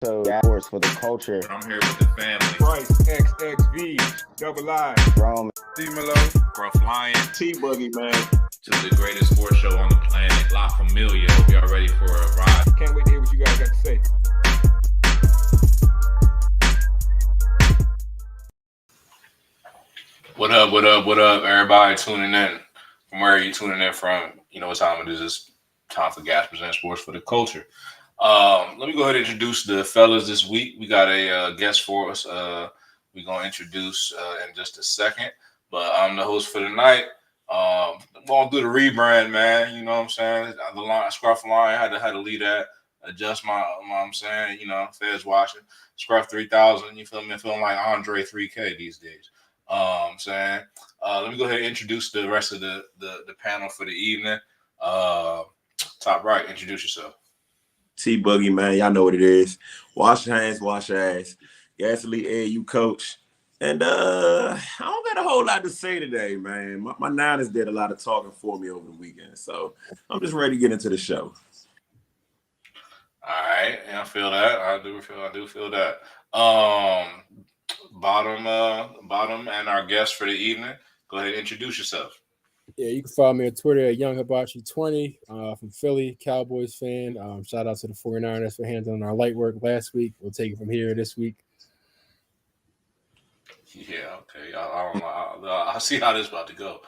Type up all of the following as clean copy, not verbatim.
So sports for the culture. I'm here with the family. Price, XXV, Double I, Rome. D-Malo, Gruff Lion. T-Buggy, man. Just the greatest sports show on the planet. La Familia. Hope y'all ready for a ride. Can't wait to hear what you guys got to say. What up, everybody tuning in. From where are you tuning in from? You know what time it is. It's time for Gas Present Sports for the Culture. Let me go ahead and introduce the fellas this week. We got a guest for us. We're going to introduce in just a second. But I'm the host for the night. Going through the rebrand, man. You know what I'm saying? The line, Scruff Line had to lead that. Adjust my, I'm saying, Feds watching. Scruff 3000, you feel me? Feeling like Andre 3K these days. Saying, let me go ahead and introduce the rest of the panel for the evening. Top right, introduce yourself. T-Buggy, man. Y'all know what it is. Wash your hands, wash your ass. Gasoline AU coach. And I don't got a whole lot to say today, man. My Niners did a lot of talking for me over the weekend. So I'm just ready to get into the show. All right. Yeah, I feel that. I do feel that. Bottom and our guest for the evening. Go ahead and introduce yourself. Yeah, you can follow me on Twitter at YoungHibachi20 from Philly, Cowboys fan. Shout out to the 49ers for handling our light work last week. We'll take it from here this week. Yeah, okay. I don't know. I'll see how this about to go.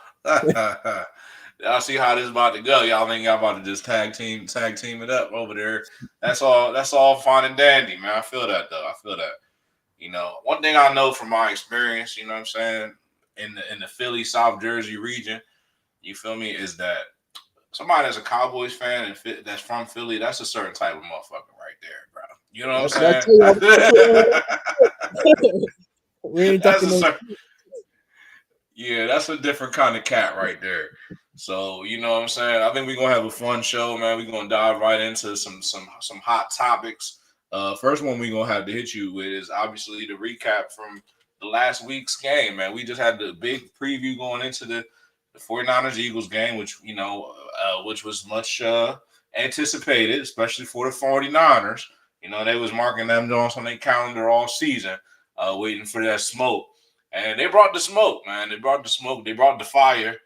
I'll see how this about to go. Y'all think y'all about to just tag team it up over there. That's all fine and dandy, man. I feel that though. I feel that. One thing I know from my experience, you know what I'm saying, in the Philly, South Jersey region, you feel me, is that somebody that's a Cowboys fan and that's from Philly, that's a certain type of motherfucker right there, bro. You know what I'm saying? We ain't talking that's a different kind of cat right there. So, you know what I'm saying? I think we're gonna have a fun show, man. We're gonna dive right into some hot topics. First one we're gonna have to hit you with is obviously the recap from the last week's game, man. We just had the big preview going into the 49ers Eagles game, which which was much anticipated, especially for the 49ers. They was marking them on their calendar all season, waiting for that smoke. And they brought the smoke, man. They brought the smoke. They brought the fire.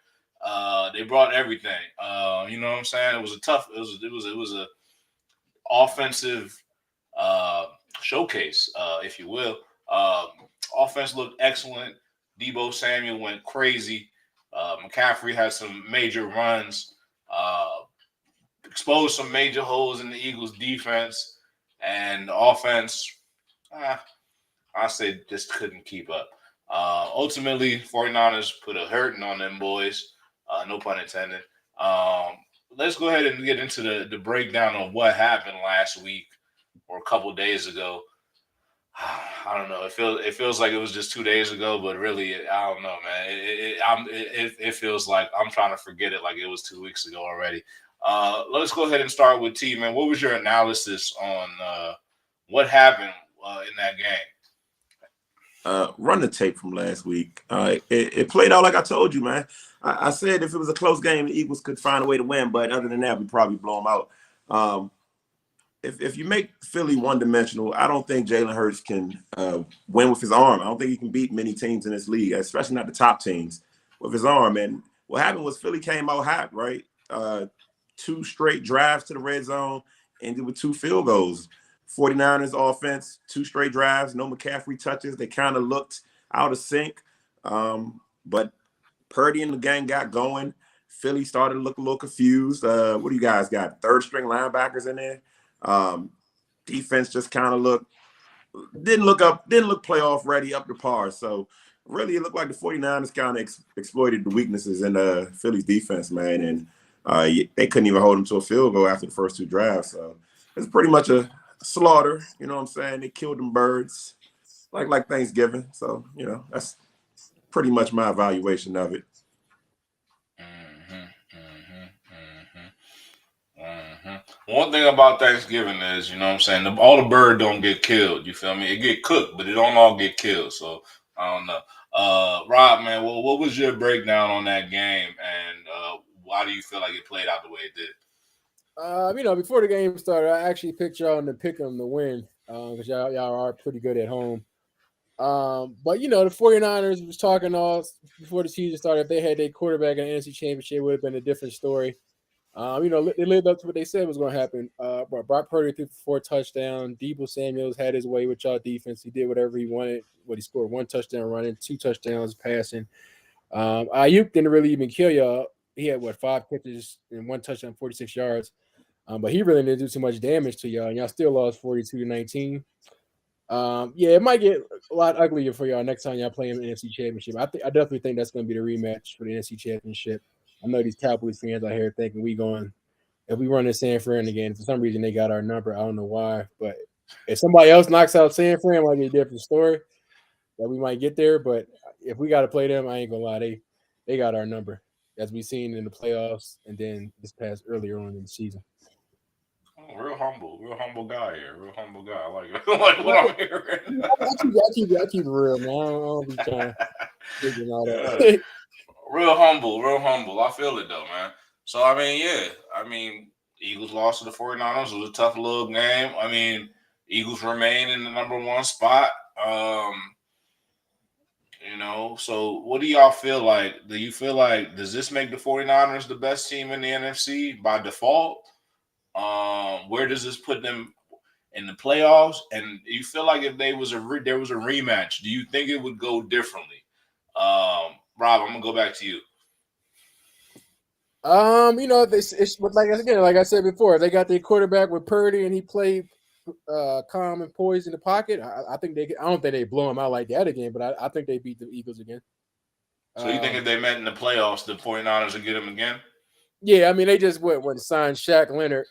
They brought everything. You know what I'm saying? It was a offensive showcase, if you will. Offense looked excellent. Deebo Samuel went crazy. McCaffrey had some major runs, exposed some major holes in the Eagles defense, and the offense, I say, just couldn't keep up. Ultimately, 49ers put a hurting on them boys, no pun intended. Let's go ahead and get into the breakdown of what happened last week or a couple days ago. I don't know. It feels like it was just 2 days ago, but really, I don't know, man. It feels like I'm trying to forget it like it was 2 weeks ago already. Let's go ahead and start with T, man. What was your analysis on what happened in that game? Run the tape from last week. It played out like I told you, man. I said if it was a close game, the Eagles could find a way to win, but other than that, we'd probably blow them out. If you make Philly one-dimensional, I don't think Jalen Hurts can win with his arm. I don't think he can beat many teams in this league, especially not the top teams, with his arm. And what happened was Philly came out hot, right? 2 straight drives to the red zone, ended with 2 field goals. 49ers offense, 2 straight drives, no McCaffrey touches. They kind of looked out of sync. But Purdy and the gang got going. Philly started to look a little confused. What do you guys got? 3rd-string linebackers in there? Defense just kind of didn't look playoff ready, up to par. So really it looked like the 49ers kind of exploited the weaknesses in Philly's defense, man. And they couldn't even hold them to a field goal after the first 2 drives. So it's pretty much a slaughter. You know what I'm saying? They killed them birds like Thanksgiving. So, that's pretty much my evaluation of it. One thing about Thanksgiving is, you know what I'm saying, all the bird don't get killed. You feel me? It get cooked, but it don't all get killed. So I don't know. Rob, man, well, what was your breakdown on that game, and why do you feel like it played out the way it did? Before the game started, I actually picked y'all to pick them to win. because y'all are pretty good at home. But the 49ers was talking all before the season started. If they had their quarterback in the NFC Championship, it would have been a different story. They lived up to what they said was going to happen. But Brock Purdy threw for 4 touchdowns. Deebo Samuels had his way with y'all defense. He did whatever he wanted. He scored 1 touchdown running, 2 touchdowns passing. Ayuk didn't really even kill y'all. He had 5 catches and 1 touchdown, 46 yards. But he really didn't do too much damage to y'all. And y'all still lost 42-19. It might get a lot uglier for y'all next time y'all play in the NFC Championship. I definitely think that's going to be the rematch for the NFC Championship. I know these Cowboys fans out here thinking if we run in San Fran again, for some reason they got our number. I don't know why, but if somebody else knocks out San Fran, it might be a different story that we might get there. But if we got to play them, I ain't gonna lie, they got our number, as we've seen in the playoffs and then this past earlier on in the season. Oh, real humble guy here. Real humble guy. I like it. Like what I'm hearing. I keep it real, man. I don't be trying to figure all that. Real humble. I feel it though, man. So I mean, Eagles lost to the 49ers. It was a tough little game. I mean, Eagles remain in the number 1 spot. So what do y'all feel like? Do you feel like does this make the 49ers the best team in the NFC by default? Where does this put them in the playoffs? And you feel like if there was a rematch, do you think it would go differently? Rob, I'm gonna go back to you. It's like I said before, if they got their quarterback with Purdy and he played calm and poised in the pocket, I think I don't think they blow him out like that again, but I think they beat the Eagles again. So you think if they met in the playoffs, the 49ers would get him again? Yeah, I mean they just went and signed Shaq Leonard.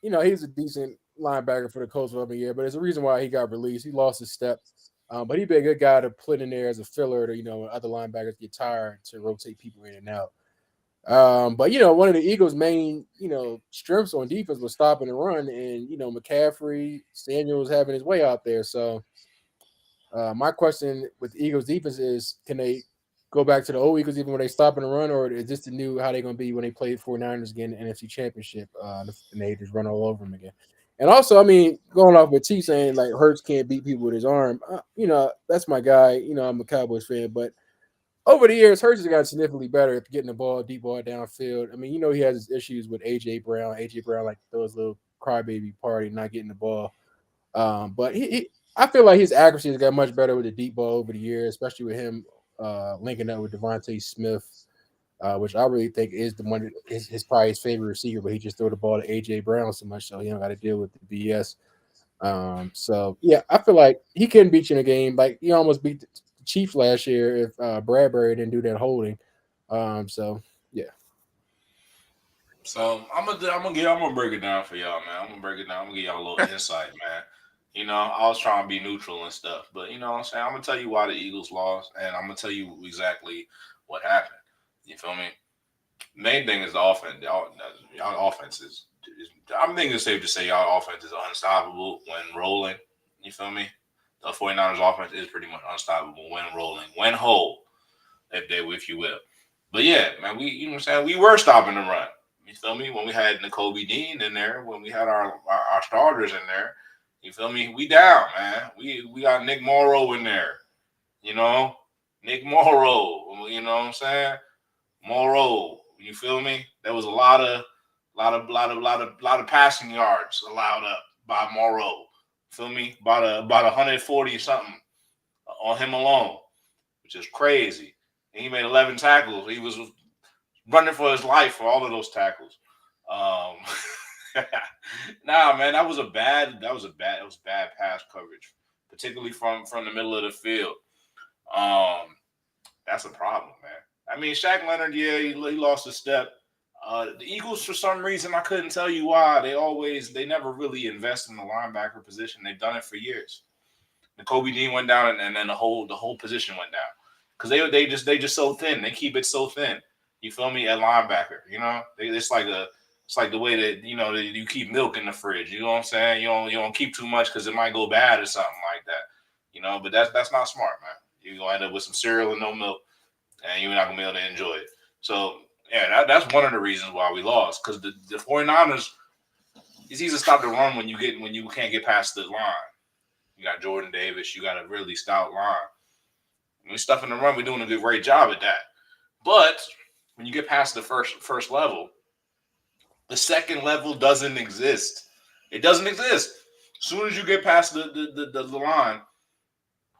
He's a decent linebacker for the Colts for a year, but there's a reason why he got released. He lost his step. But he'd be a good guy to put in there as a filler to, when other linebackers get tired to rotate people in and out. But one of the Eagles' main, strengths on defense was stopping the run, and McCaffrey, Samuels having his way out there. So my question with the Eagles' defense is, can they go back to the old Eagles even when they stop and run, or is this the new how they're going to be when they play 49ers again in the NFC Championship and they just run all over them again? And also, I mean, going off with T saying like Hurts can't beat people with his arm, that's my guy. I'm a Cowboys fan, but over the years, Hurts has gotten significantly better at getting the ball, deep ball downfield. I mean, he has his issues with A.J. Brown. A.J. Brown like throws a little crybaby party, not getting the ball. But I feel like his accuracy has got much better with the deep ball over the years, especially with him linking up with Devontae Smith, which I really think is the one his probably his favorite receiver, but he just throw the ball to A.J. Brown so much, so he don't got to deal with the BS. I feel like he can beat you in a game. Like he almost beat the Chiefs last year if Bradbury didn't do that holding. So I'm gonna break it down for y'all, man. I'm gonna give y'all a little insight, man. I was trying to be neutral and stuff, but you know what I'm saying? I'm gonna tell you why the Eagles lost, and I'm gonna tell you exactly what happened. You feel me? Main thing is the offense. Y'all offense is I think it's safe to say y'all offense is unstoppable when rolling. You feel me? The 49ers offense is pretty much unstoppable when rolling, when whole, if you will. But yeah, man, we were stopping the run. You feel me? When we had N'Kobe Dean in there, when we had our starters in there, you feel me? We down, man. We got Nick Morrow in there. Nick Morrow. You know what I'm saying? Morrow. You feel me? There was a lot of passing yards allowed up by Morrow. Feel me? About 140 something on him alone, which is crazy. And he made 11 tackles. He was running for his life for all of those tackles. Nah, man, that was bad pass coverage, particularly from the middle of the field. That's a problem, man. I mean, Shaq Leonard, yeah, he lost a step. The Eagles, for some reason, I couldn't tell you why. They never really invest in the linebacker position. They've done it for years. N'Kobe Dean went down, and then the whole position went down because they just so thin. They keep it so thin. You feel me? At linebacker, it's like the way that you keep milk in the fridge. You know what I'm saying? You don't keep too much because it might go bad or something like that. But that's not smart, man. You're gonna end up with some cereal and no milk, and you're not gonna be able to enjoy it. So yeah, that's one of the reasons why we lost because the 49ers it's easy to stop the run when you can't get past the line. You got Jordan Davis. You got a really stout line. When we stuff in the run, we're doing a great job at that. But when you get past the first level, the second level doesn't exist. It doesn't exist. As soon as you get past the line,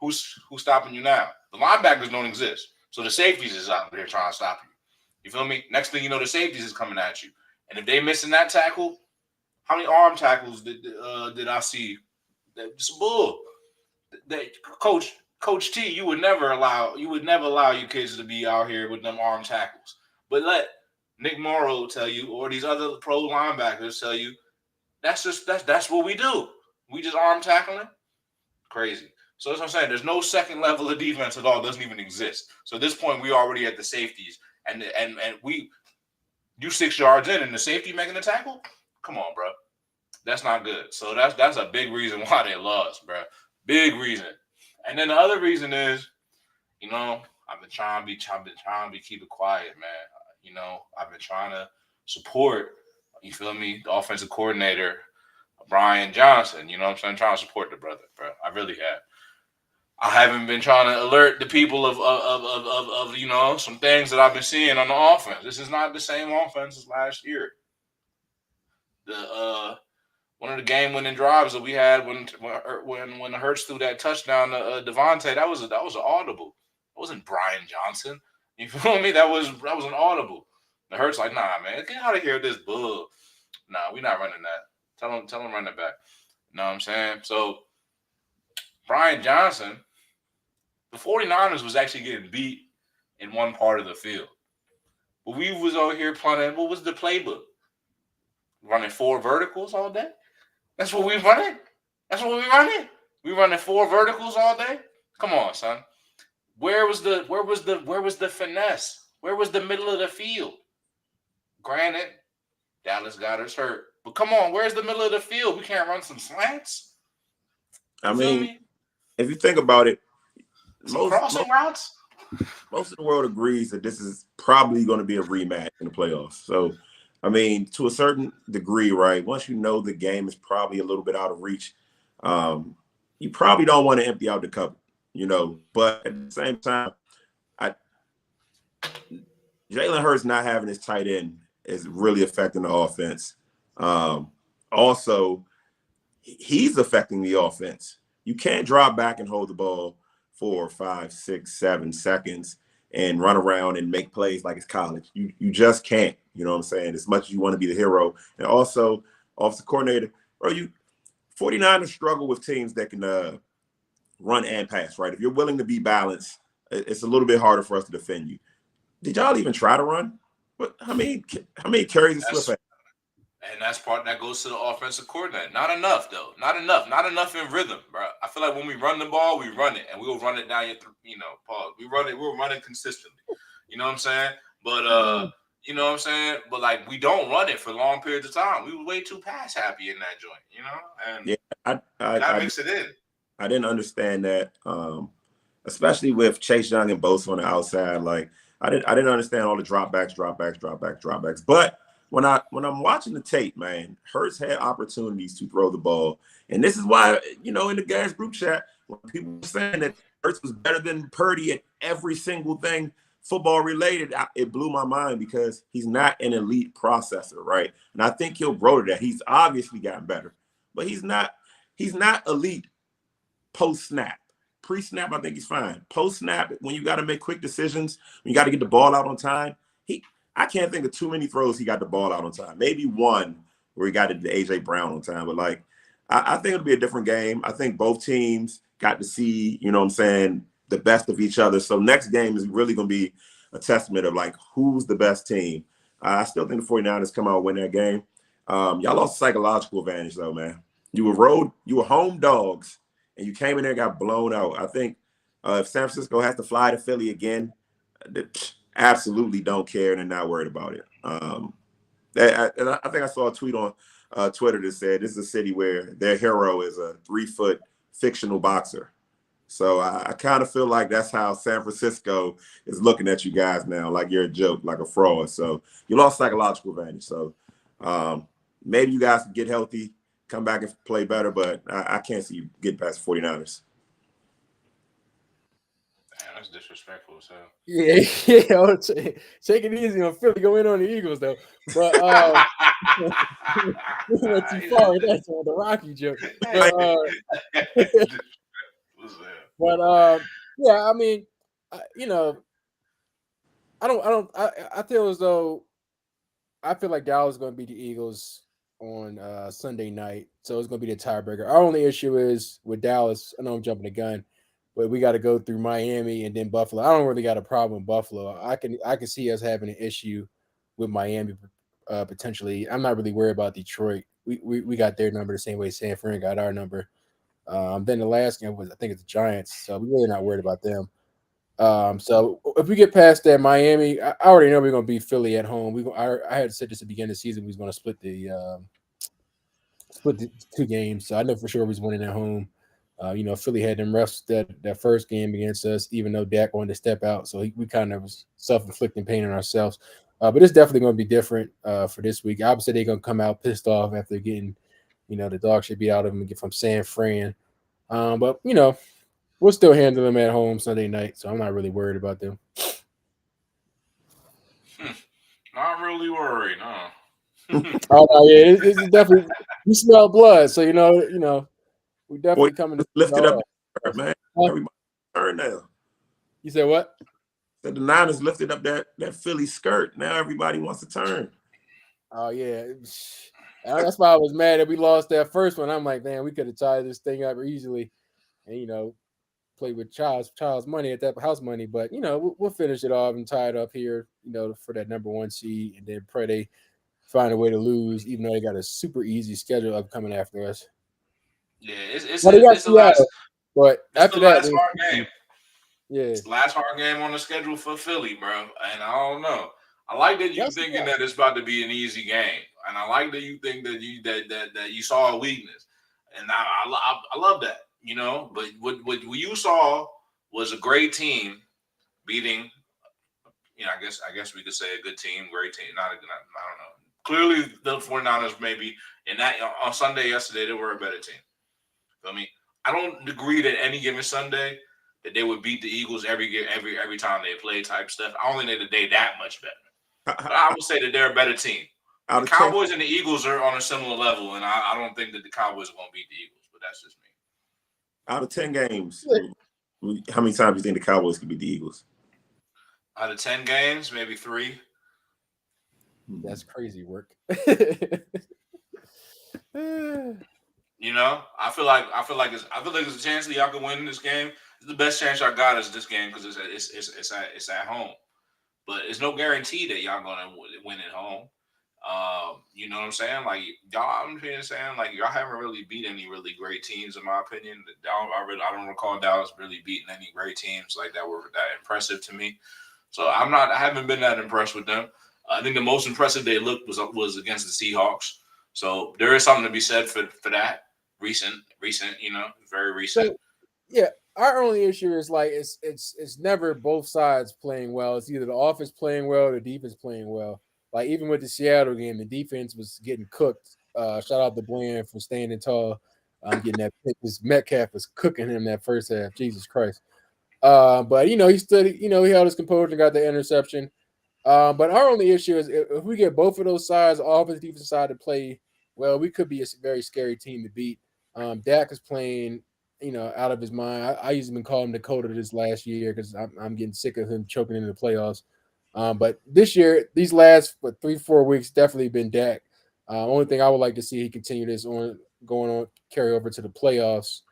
who's stopping you now? The linebackers don't exist. So the safeties is out there trying to stop you. You feel me? Next thing you know, the safeties is coming at you. And if they missing that tackle, how many arm tackles did I see? It's bull. Coach T, you would never allow your kids to be out here with them arm tackles. But let Nick Morrow tell you, or these other pro linebackers tell you, that's what we do. We just arm tackling. Crazy. So that's what I'm saying. There's no second level of defense at all. It doesn't even exist. So at this point, we already at the safeties, and you 6 yards in, and the safety making the tackle. Come on, bro. That's not good. So that's a big reason why they lost, bro. Big reason. And then the other reason is, I've been trying to keep it quiet, man. I've been trying to support, you feel me, the offensive coordinator, Brian Johnson. You know what I'm saying? Trying to support the brother, bro. I really have. I haven't been trying to alert the people of some things that I've been seeing on the offense. This is not the same offense as last year. One of the game-winning drives that we had when Hurts threw that touchdown to Devontae, that was an audible. It wasn't Brian Johnson. You feel me? That was an audible. The Hurts like, nah, man, get out of here with this bull. Nah, we're not running that. Tell him run it back. You know what I'm saying? So Brian Johnson, the 49ers was actually getting beat in one part of the field. But we was over here playing, what was the playbook? Running 4 verticals all day? That's what we running? That's what we running? We running 4 verticals all day? Come on, son. Where was the finesse? Where was the middle of the field? Granted, Dallas got us hurt. But come on, where's the middle of the field? We can't run some slants? I mean, if you think about it, crossing routes? Most of the world agrees that this is probably going to be a rematch in the playoffs. So, I mean, to a certain degree, right, once you know the game is probably a little bit out of reach, you probably don't want to empty out the cupboard, But at the same time, Jalen Hurts not having his tight end is really affecting the offense. Also, he's affecting the offense. You can't drop back and hold the ball 4, 5, 6, 7 seconds and run around and make plays like it's college. You just can't, you know what I'm saying? As much as you want to be the hero. And also, offensive coordinator, bro, 49ers struggle with teams that can run and pass, right? If you're willing to be balanced, it's a little bit harder for us to defend you. Did y'all even try to run? How many carries and Swift had? And that goes to the offensive coordinator. Not enough, though. Not enough in rhythm, bro. I feel like when we run the ball, we run it, and we'll run it down your, pause. We'll run it consistently. You know what I'm saying? But you know what I'm saying? But like we don't run it for long periods of time. We were way too pass happy in that joint, And yeah, I mix it in. I didn't understand that, especially with Chase Young and Bosa on the outside. Like I didn't understand all the dropbacks. But when I'm watching the tape, man, Hurts had opportunities to throw the ball. And this is why, in the guys group chat, when people were saying that Hurts was better than Purdy at every single thing football related, it blew my mind because he's not an elite processor, right? And I think he'll grow to that. He's obviously gotten better, but he's not elite post-snap. Pre-snap, I think he's fine. Post-snap, when you got to make quick decisions, when you got to get the ball out on time, I can't think of too many throws he got the ball out on time. Maybe one where he got it to A.J. Brown on time. But, I think it'll be a different game. I think both teams got to see, the best of each other. So next game is really going to be a testament of, who's the best team. I still think the 49ers come out and win that game. Y'all lost psychological advantage, though, man. You were home dogs, and you came in there and got blown out. I think if San Francisco has to fly to Philly again, absolutely don't care and they're not worried about it. And I think I saw a tweet on Twitter that said this is a city where their hero is a 3-foot fictional boxer. So I kind of feel like that's how San Francisco is looking at you guys now, like you're a joke, like a fraud. So you lost psychological advantage. So maybe you guys can get healthy, come back and play better, but I can't see you getting past the 49ers. Damn, that's disrespectful as hell. Yeah, take it easy on Philly. Go in on the Eagles though, but we went too far with that on the Rocky joke. But yeah, I mean, I feel as though I feel like Dallas is going to beat the Eagles on Sunday night, so it's going to be the tiebreaker. Our only issue is with Dallas. I know I'm jumping the gun, but we got to go through Miami and then Buffalo. I don't really got a problem with Buffalo. I can see us having an issue with Miami potentially. I'm not really worried about Detroit. We got their number the same way San Fran got our number. Then the last game was, I think it's the Giants, so we're really not worried about them. So if we get past that, Miami, I already know we're going to beat Philly at home. I had said this at the beginning of the season we was going to split the 2 games, so I know for sure we was winning at home. Philly had them refs that first game against us, even though Dak wanted to step out, so we kind of was self-inflicting pain on ourselves. But it's definitely going to be different for this week. Obviously, they're going to come out pissed off after getting, the dog shit beat out of them from San Fran. But we'll still handle them at home Sunday night, so I'm not really worried about them. Not really worried, no. Oh yeah, it's definitely we smell blood, so we definitely coming to lift it up, man. Everybody turn now. You said what? Said the Niners lifted up that Philly skirt. Now everybody wants to turn. Oh yeah, that's why I was mad that we lost that first one. I'm like, damn, we could have tied this thing up easily, and play with child's money at that house money, but we'll finish it off and tie it up here, for that number 1 seed, and then pray they find a way to lose, even though they got a super easy schedule up coming after us. Yeah, it's the last. But after that, last hard game. Yeah, it's the last hard game on the schedule for Philly, bro. And I don't know. I like that you thinking that it's about to be an easy game, and I like that you think that you saw a weakness, and I love that. But what you saw was a great team beating. I guess we could say a good team, great team. I don't know. Clearly, the 49ers maybe in that on Sunday yesterday they were a better team. Feel me? I don't agree that any given Sunday that they would beat the Eagles every time they play type stuff. I don't think they're that much better. But I would say that they're a better team. The Cowboys and the Eagles are on a similar level, and I don't think that the Cowboys are going to beat the Eagles. But that's just me. Out of 10 games, how many times do you think the Cowboys could beat the Eagles? Out of 10 games, maybe 3. That's crazy work. I feel like there's a chance that y'all can win this game. The best chance y'all got is this game because it's at home. But it's no guarantee that y'all gonna win at home. You know what I'm saying? Like y'all haven't really beat any really great teams in my opinion. I don't recall Dallas really beating any great teams like that were that impressive to me. So I haven't been that impressed with them. I think the most impressive they looked was against the Seahawks. So there is something to be said for that. Recent, very recent. So, yeah, our only issue is like it's never both sides playing well. It's either the offense playing well or the defense playing well. Like even with the Seattle game, the defense was getting cooked. Shout out to Bland for standing tall, getting that pick. This Metcalf was cooking him that first half. Jesus Christ. But he stood. He held his composure and got the interception. But our only issue is if we get both of those sides, offense, defense side, to play well, we could be a very scary team to beat. Dak is playing, out of his mind. I used to been calling him Dakota this last year because I'm getting sick of him choking in the playoffs. But this year, these last 3-4 weeks, definitely been Dak. Only thing I would like to see he continue this carry over to the playoffs.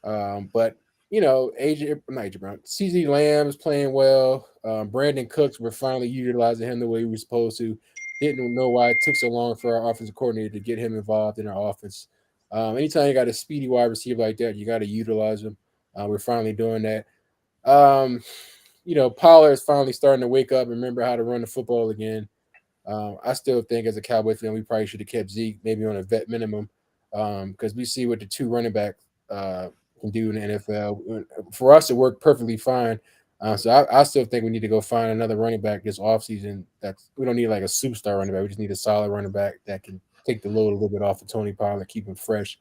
But AJ Brown, CeeDee Lamb is playing well. Brandon Cooks, we're finally utilizing him the way we were supposed to. Didn't know why it took so long for our offensive coordinator to get him involved in our offense. Anytime you got a speedy wide receiver like that, you got to utilize him. We're finally doing that. Pollard is finally starting to wake up and remember how to run the football again. I still think as a Cowboy fan, we probably should have kept Zeke maybe on a vet minimum because we see what the 2 running back can do in the NFL. For us, it worked perfectly fine. So I still think we need to go find another running back this offseason. We don't need like a superstar running back. We just need a solid running back that can take the load a little bit off of Tony Pollard, keep him fresh.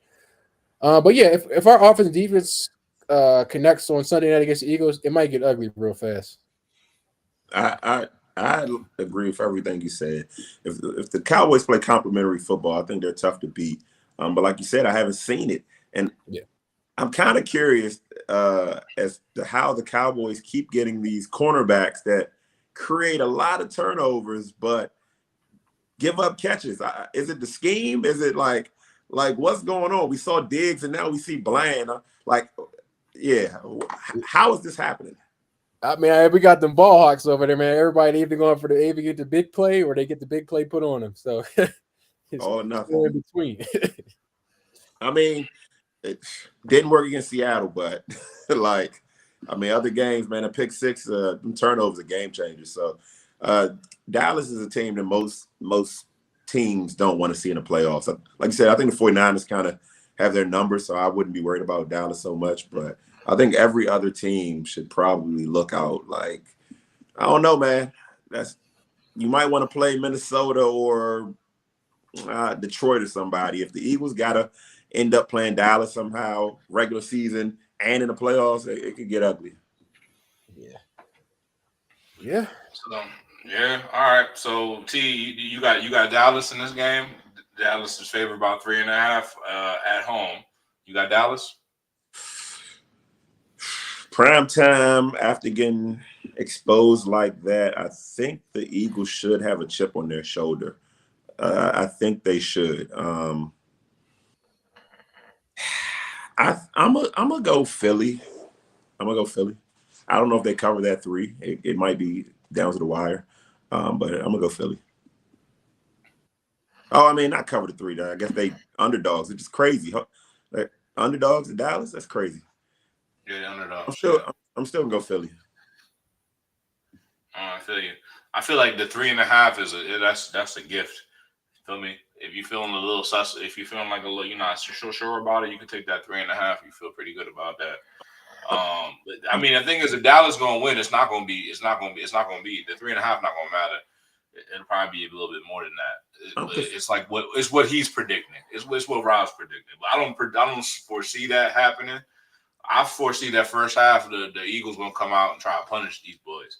But yeah, if our offense and defense connects on Sunday night against the Eagles, it might get ugly real fast. I agree with everything you said. If the Cowboys play complimentary football, I think they're tough to beat. But like you said, I haven't seen it, and I'm kind of curious as to how the Cowboys keep getting these cornerbacks that create a lot of turnovers, but give up catches. Is it the scheme? Is it like what's going on? We saw Diggs, and now we see Bland. How is this happening? I mean, we got them ball hawks over there, man. Everybody either going for either get the big play or they get the big play put on them. So it's all or nothing in between. I mean, it didn't work against Seattle, but other games, man, a pick six, turnovers, a game changer. So Dallas is a team that most teams don't want to see in the playoffs. Like you said, I think the 49ers kind of have their numbers, so I wouldn't be worried about Dallas so much. But I think every other team should probably look out. Like, I don't know, man. You might want to play Minnesota or Detroit or somebody. If the Eagles gotta end up playing Dallas somehow, regular season and in the playoffs, it could get ugly. Yeah. So, all right. So T, you got Dallas in this game. Dallas is favored by 3.5 at home. You got Dallas? Prime time after getting exposed like that, I think the Eagles should have a chip on their shoulder. I think they should. I'm gonna go Philly. I don't know if they cover that 3. It might be down to the wire, but I'm gonna go Philly. Oh, I mean, not cover the 3. I guess they underdogs. It's just crazy. Like, underdogs in Dallas. That's crazy. Yeah, underdogs. I'm still gonna go Philly. I feel you. I feel like the 3.5 that's a gift. Feel me? If you're feeling a little sus, if you're feeling like a little, you're not sure about it, you can take that 3.5. You feel pretty good about that. But I mean, the thing is, if Dallas going to win, it's not going to be the 3.5. Not going to matter. It'll probably be a little bit more than that. It's like what he's predicting. It's what Rob's predicting. But I don't foresee that happening. I foresee that first half the Eagles going to come out and try to punish these boys.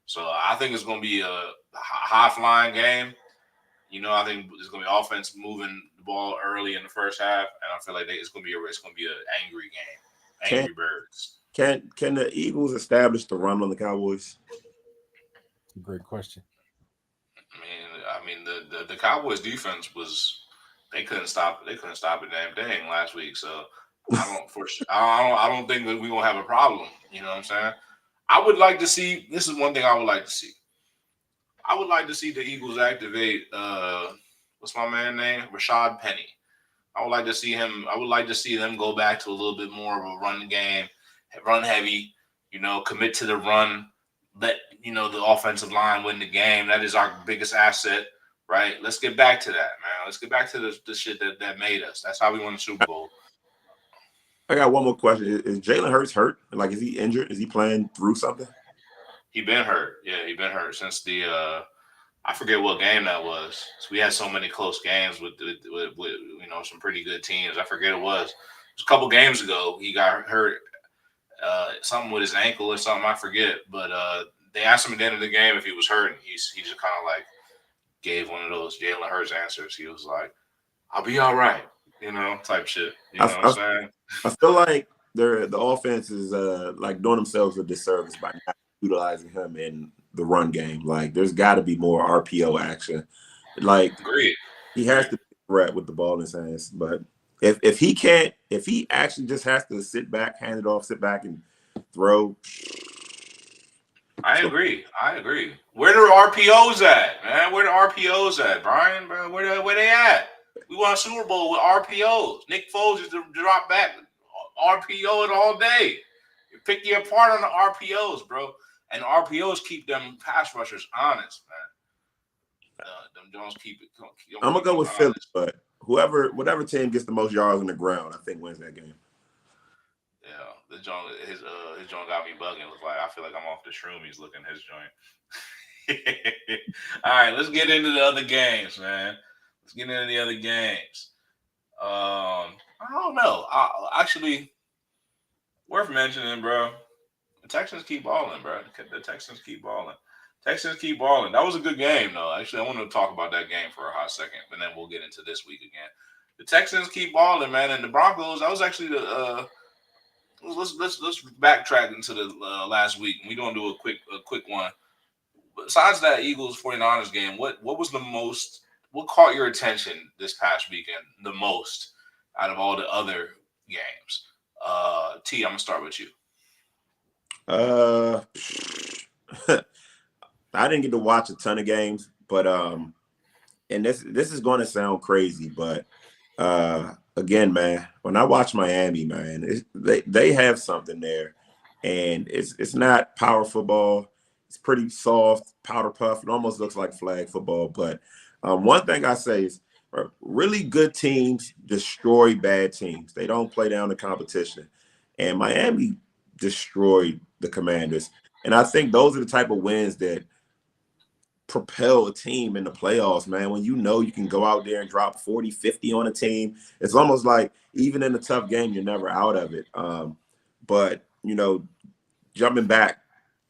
So I think it's going to be a high flying game. You know, I think it's going to be offense moving the ball early in the first half, and I feel like it's going to be an angry game, angry birds. Can the Eagles establish the run on the Cowboys? Great question. I mean, the Cowboys defense they couldn't stop a damn thing last week. So I don't think that we're gonna have a problem. You know what I'm saying? I would like to see. This is one thing I would like to see. I would like to see the Eagles activate. What's my man's name? Rashad Penny. I would like to see him. I would like to see them go back to a little bit more of a run game, run heavy. You know, commit to the run. Let the offensive line win the game. That is our biggest asset, right? Let's get back to that, man. Let's get back to the shit that made us. That's how we won the Super Bowl. I got one more question. Is Jalen Hurts hurt? Like, is he injured? Is he playing through something? He been hurt. Yeah, he been hurt since the I forget what game that was. So we had so many close games with some pretty good teams. I forget it was. It was a couple games ago. He got hurt. Something with his ankle or something. I forget. But they asked him at the end of the game if he was hurt. And he just kind of like gave one of those Jalen Hurts answers. He was like, "I'll be all right," type shit. You know what I'm saying? I feel like the offense is like doing themselves a disservice by not utilizing him in the run game. Like, there's got to be more RPO action. Like, Agreed. He has to be a threat with the ball in his hands. But if he actually just has to sit back, hand it off, sit back and throw. I agree. Where the RPOs at, man? Where the RPOs at, Brian? Bro, where they at? We won a Super Bowl with RPOs. Nick Foles used to drop back, RPO it all day. You pick you apart on the RPOs, bro. And the RPOs keep them pass rushers honest, man. Them Jones keep it. I'm gonna go with Philly, but whatever team gets the most yards on the ground, I think wins that game. Yeah, his joint got me bugging. Look like I feel like I'm off the shroomies looking at his joint. All right, let's get into the other games, man. Let's get into the other games. I don't know. Actually, worth mentioning, bro. The Texans keep balling, bro. The Texans keep balling. Texans keep balling. That was a good game, though. Actually, I want to talk about that game for a hot second, and then we'll get into this week again. The Texans keep balling, man, and the Broncos. That was actually the. Let's backtrack into the last week. We're gonna do a quick one. Besides that Eagles 49ers game, what was the most? What caught your attention this past weekend the most out of all the other games? T, I'm gonna start with you. I didn't get to watch a ton of games, but and this is going to sound crazy, but again, man, when I watch Miami, man, they have something there, and it's not power football. It's pretty soft, powder puff. It almost looks like flag football. But one thing I say is really good teams destroy bad teams. They don't play down the competition. And Miami destroyed the Commanders. And I think those are the type of wins that propel a team in the playoffs, man. When you know you can go out there and drop 40, 50 on a team, it's almost like even in a tough game, you're never out of it. But, jumping back,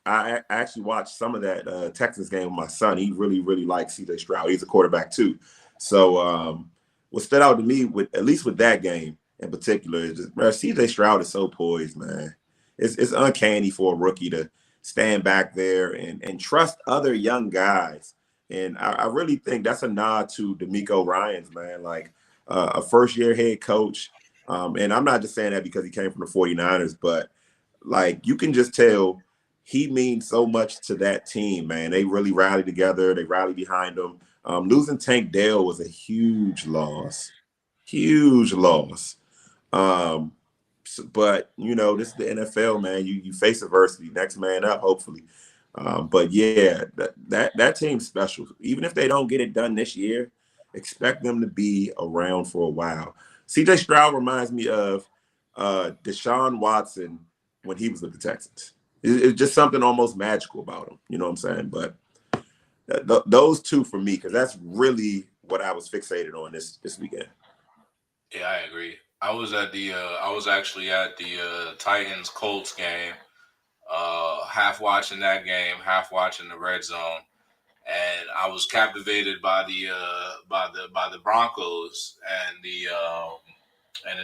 I actually watched some of that Texans game with my son. He really, really likes C.J. Stroud. He's a quarterback too. So what stood out to me, at least with that game in particular, is just, man, C.J. Stroud is so poised, man. It's uncanny for a rookie to stand back there and trust other young guys. And I really think that's a nod to D'Amico Ryans, man, like a first-year head coach. And I'm not just saying that because he came from the 49ers, but, like, you can just tell – he means so much to that team, man. They really rally together. They rally behind him. Losing Tank Dell was a huge loss. Huge loss. But, this is the NFL, man. You face adversity. Next man up, hopefully. But, yeah, that team's special. Even if they don't get it done this year, expect them to be around for a while. C.J. Stroud reminds me of Deshaun Watson when he was with the Texans. It's just something almost magical about him. You know what I'm saying? But those two for me, because that's really what I was fixated on this weekend. Yeah, I agree. I was actually at the Titans Colts game, half watching that game, half watching the red zone, and I was captivated by the Broncos and the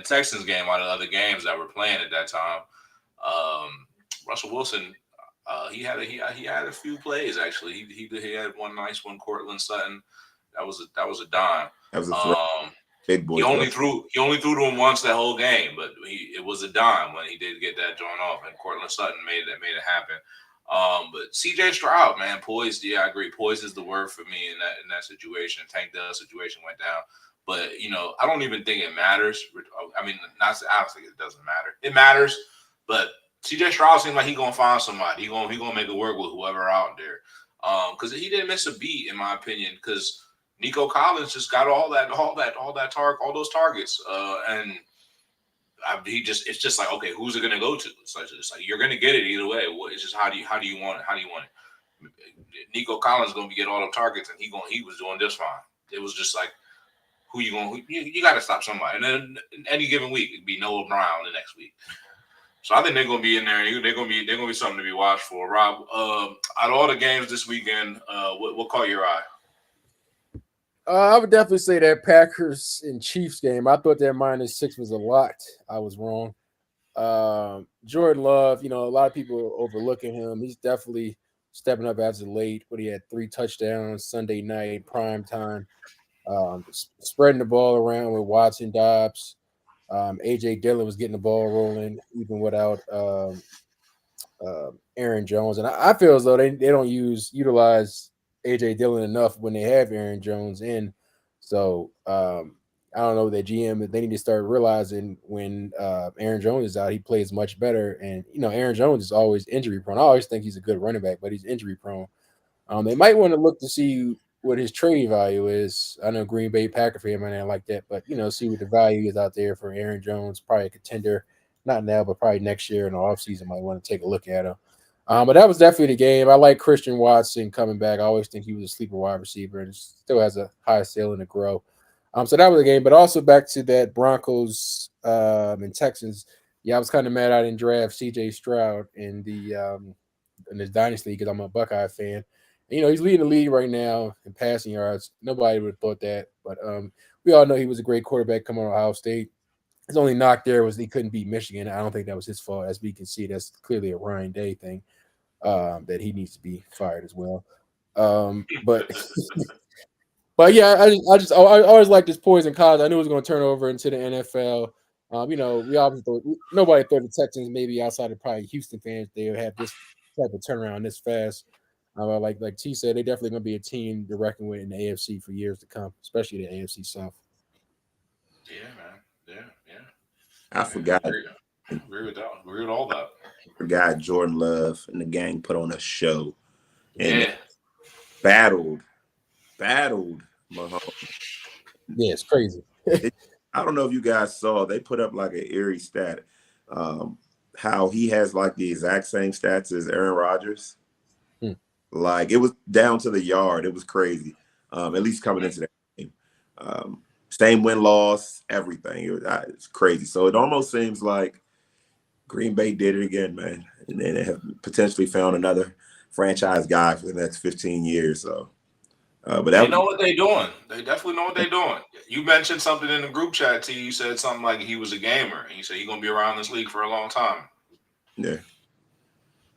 Texans game out of the other games that were playing at that time. Russell Wilson, he had a few plays actually. He had one nice one, Cortland Sutton. That was a dime. That was a big boy. He only threw to him once that whole game, but it was a dime when he did get that joint off, and Cortland Sutton made it happen. But C.J. Stroud, man, poised. Yeah, I agree. Poised is the word for me in that situation. Tank Dell situation went down. But, I don't even think it matters. I mean, I don't think it doesn't matter. It matters, but C.J. Stroud seems like he's gonna find somebody. He gonna make it work with whoever out there. Because he didn't miss a beat, in my opinion. Because Nico Collins just got all those targets. And it's just like, okay, who's it gonna go to? It's like you're gonna get it either way. It's just how do you want it? How do you want it? Nico Collins gonna get all the targets, and he was doing just fine. It was just like, you got to stop somebody. And then any given week, it'd be Noah Brown the next week. So I think they're gonna be in there. They're gonna be something to be watched for. Rob, out of all the games this weekend, what caught your eye? I would definitely say that Packers and Chiefs game. I thought that -6 was a lot. I was wrong. Jordan Love, a lot of people overlooking him. He's definitely stepping up as of late. But he had 3 touchdowns Sunday night, prime time. Spreading the ball around with Watson, Dobbs. A.J. Dillon was getting the ball rolling even without Aaron Jones. And I feel as though they don't utilize A.J. Dillon enough when they have Aaron Jones in. So I don't know that GM, they need to start realizing when Aaron Jones is out, he plays much better. And, Aaron Jones is always injury prone. I always think he's a good running back, but he's injury prone. They might want to look to see what his trade value is. I know Green Bay Packer fan might not like that, but see what the value is out there for Aaron Jones, probably a contender, not now, but probably next year in the offseason might want to take a look at him. But that was definitely the game. I like Christian Watson coming back. I always think he was a sleeper wide receiver and still has a high ceiling to grow. So that was a game, but also back to that Broncos and Texans. Yeah, I was kind of mad I didn't draft C.J. Stroud in this dynasty because I'm a Buckeye fan. And, he's leading the league right now in passing yards. Nobody would have thought that, but we all know he was a great quarterback coming out of Ohio State. His only knock there was he couldn't beat Michigan. I don't think that was his fault. As we can see, that's clearly a Ryan Day thing that he needs to be fired as well. But But yeah, I always liked this poison college. I knew it was going to turn over into the NFL. We obviously nobody thought the Texans, maybe outside of probably Houston fans, they would have this type of turnaround this fast. Like T said, they're definitely going to be a team to reckon with in the AFC for years to come, especially the AFC South. Yeah, man. Yeah. I forgot. Agree with that. Agree with all that. Forgot Jordan Love and the gang put on a show and Yeah. battled Mahomes. Yeah, it's crazy. I don't know if you guys saw, they put up like an eerie stat. How he has like the exact same stats as Aaron Rodgers. Like it was down to the yard. It was crazy. At least coming into that game. Same win-loss, everything. It's crazy. So it almost seems like Green Bay did it again, man. And then they have potentially found another franchise guy for the next 15 years. So, but they know what they're doing. They definitely know what they're doing. You mentioned something in the group chat, T. You said something like he was a gamer, and you said he's gonna be around this league for a long time. Yeah.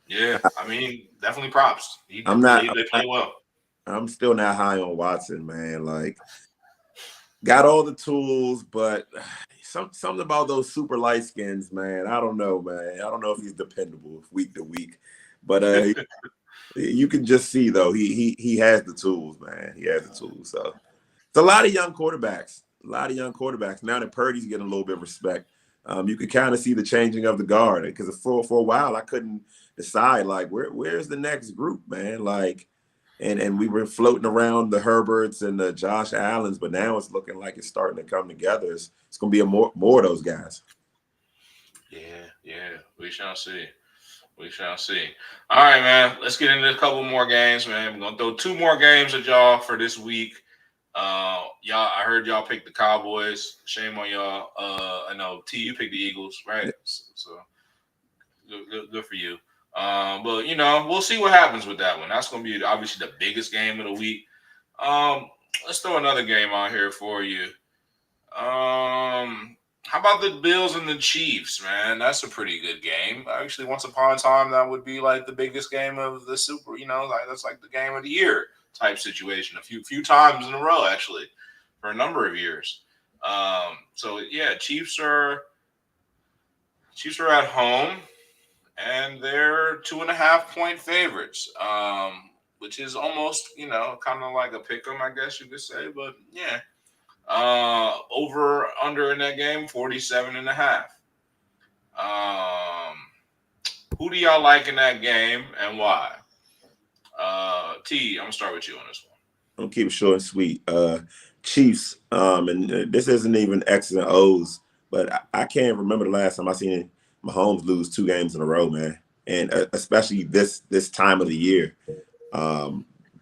Yeah, I mean, definitely props. They play well. I'm still not high on Watson, man. Like, got all the tools, but something about those super light skins, man. I don't know, man. I don't know if he's dependable week to week, but you can just see though he has the tools, man. He has the tools. So it's a lot of young quarterbacks. Now that Purdy's getting a little bit of respect, you can kind of see the changing of the guard. Because for a while I couldn't decide like where's the next group, man. Like, and we were floating around the Herberts and the Josh Allens, but now it's looking like it's starting to come together. It's going to be more of those guys. Yeah. We shall see. All right, man. Let's get into a couple more games, man. We're gonna throw 2 more games at y'all for this week. I heard y'all pick the Cowboys. Shame on y'all. I know T, you picked the Eagles, right? Yeah. So good for you. But we'll see what happens with that one. That's gonna be obviously the biggest game of the week. Let's throw another game out here for you. How about the Bills and the Chiefs, man? That's a pretty good game. Actually, once upon a time, that would be like the biggest game of the Super. That's like the game of the year type situation. A few times in a row, actually, for a number of years. So yeah, Chiefs are at home, and they're 2.5-point favorites. Which is almost kind of like a pick 'em, I guess you could say. But yeah. Over under in that game 47.5. Who do y'all like in that game and why? T, I'm gonna start with you on this one. I'm gonna keep it short and sweet. Chiefs, and this isn't even X's and O's, but I can't remember the last time I seen Mahomes lose 2 games in a row, man. And especially this time of the year.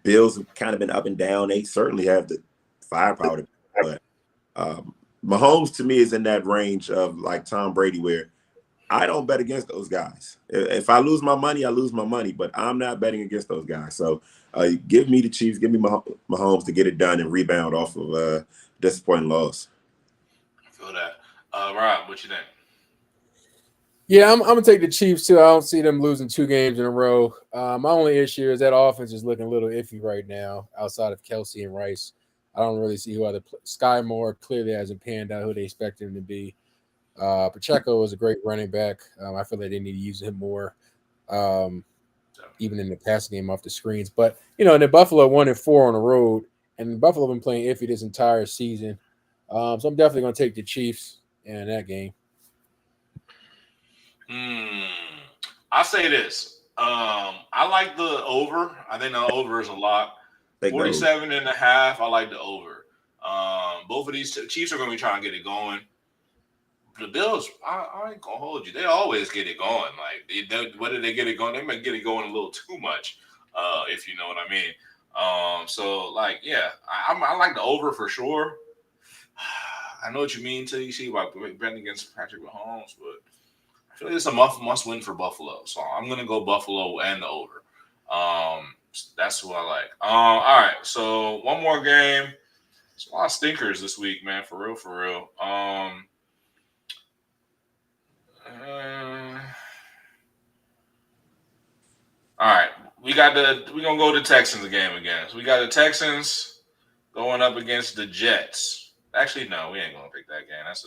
Bills have kind of been up and down. They certainly have the firepower, but Mahomes to me is in that range of like Tom Brady, where I don't bet against those guys. If I lose my money, I lose my money, but I'm not betting against those guys. So give me the Chiefs, give me Mahomes to get it done and rebound off of a disappointing loss. I feel that. Rob, what you think? Yeah, I'm gonna take the Chiefs too. I don't see them losing 2 games in a row. My only issue is that offense is looking a little iffy right now, outside of Kelsey and Rice. I don't really see who other Sky Moore clearly hasn't panned out who they expect him to be. Pacheco is a great running back. I feel like they need to use him more, even in the passing game off the screens. But the Buffalo 1-4 on the road, and Buffalo been playing iffy this entire season. So I'm definitely going to take the Chiefs in that game. I'll say this. I like the over. I think the over is a lot. 47.5. I like the over. Both of these Chiefs are going to be trying to get it going. The Bills, I ain't gonna hold you. They always get it going. Like whether they get it going, they might get it going a little too much, if you know what I mean. So like, yeah, I like the over for sure. I know what you mean, TC, about betting against Patrick Mahomes, but I feel like it's a must win for Buffalo. So I'm gonna go Buffalo and the over. That's who I like. All right. So one more game. It's a lot of stinkers this week, man. For real, for real. All right. We're gonna go to Texans game again. So we got the Texans going up against the Jets. Actually, no, we ain't gonna pick that game. That's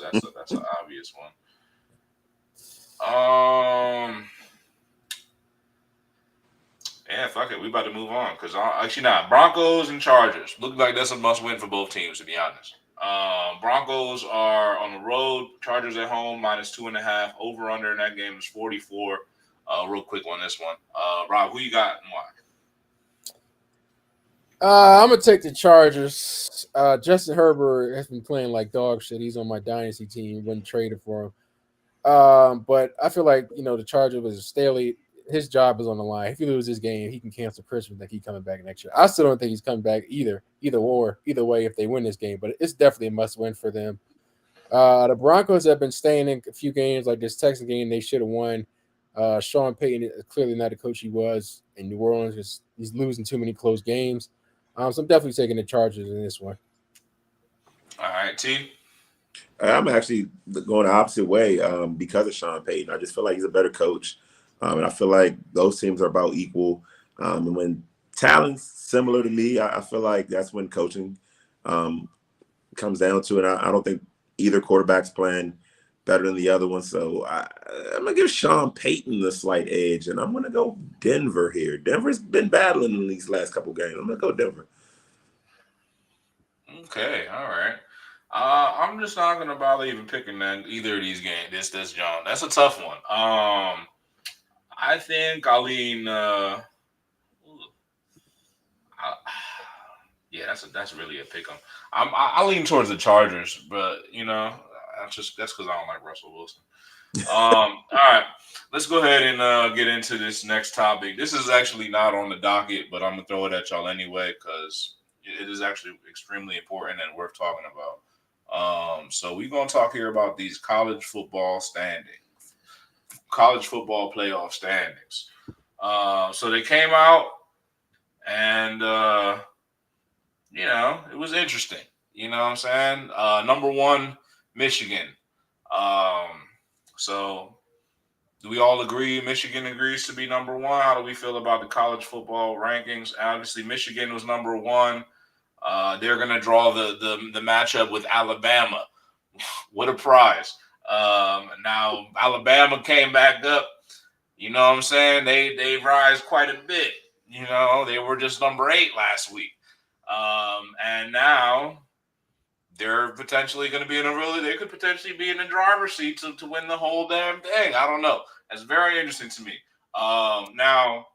an obvious one. Yeah, fuck it. We about to move on because actually not Broncos and Chargers look like that's a must win for both teams. To be honest, Broncos are on the road. Chargers at home -2.5. Over under in that game is 44. Real quick on this one. Rob, who you got and why? I'm gonna take the Chargers. Justin Herbert has been playing like dog shit. He's on my dynasty team. Wasn't traded for him. But I feel like the Chargers was Staley. His job is on the line. If he loses this game, he can cancel Christmas. Like he's coming back next year. I still don't think he's coming back either way if they win this game. But it's definitely a must win for them. The Broncos have been staying in a few games like this Texas game. They should have won. Sean Payton is clearly not the coach he was in New Orleans. He's losing too many close games. So I'm definitely taking the Chargers in this one. All right, T. I'm actually going the opposite way because of Sean Payton. I just feel like he's a better coach. And I feel like those teams are about equal. And when talent's similar to me, I feel like that's when coaching comes down to it. I don't think either quarterback's playing better than the other one. So I'm going to give Sean Payton the slight edge, and I'm going to go Denver here. Denver's been battling in these last couple games. I'm going to go Denver. Okay, all right. I'm just not gonna bother even picking either of these games. This John. That's a tough one. I think I'll lean. Yeah, that's really a pick 'em. I lean towards the Chargers, but that's because I don't like Russell Wilson. All right, let's go ahead and get into this next topic. This is actually not on the docket, but I'm gonna throw it at y'all anyway because it is actually extremely important and worth talking about. So we're gonna talk here about these college football playoff standings. So they came out, and it was interesting. You know what I'm saying? Number one, Michigan. So do we all agree Michigan agrees to be number one? How do we feel about the college football rankings? Obviously, Michigan was number one. They're going to draw the matchup with Alabama. What a prize. Now, Alabama came back up. You know what I'm saying? They rise quite a bit. They were just number 8 last week. And now they're potentially going to be they could potentially be in the driver's seat to win the whole damn thing. I don't know. That's very interesting to me. Now,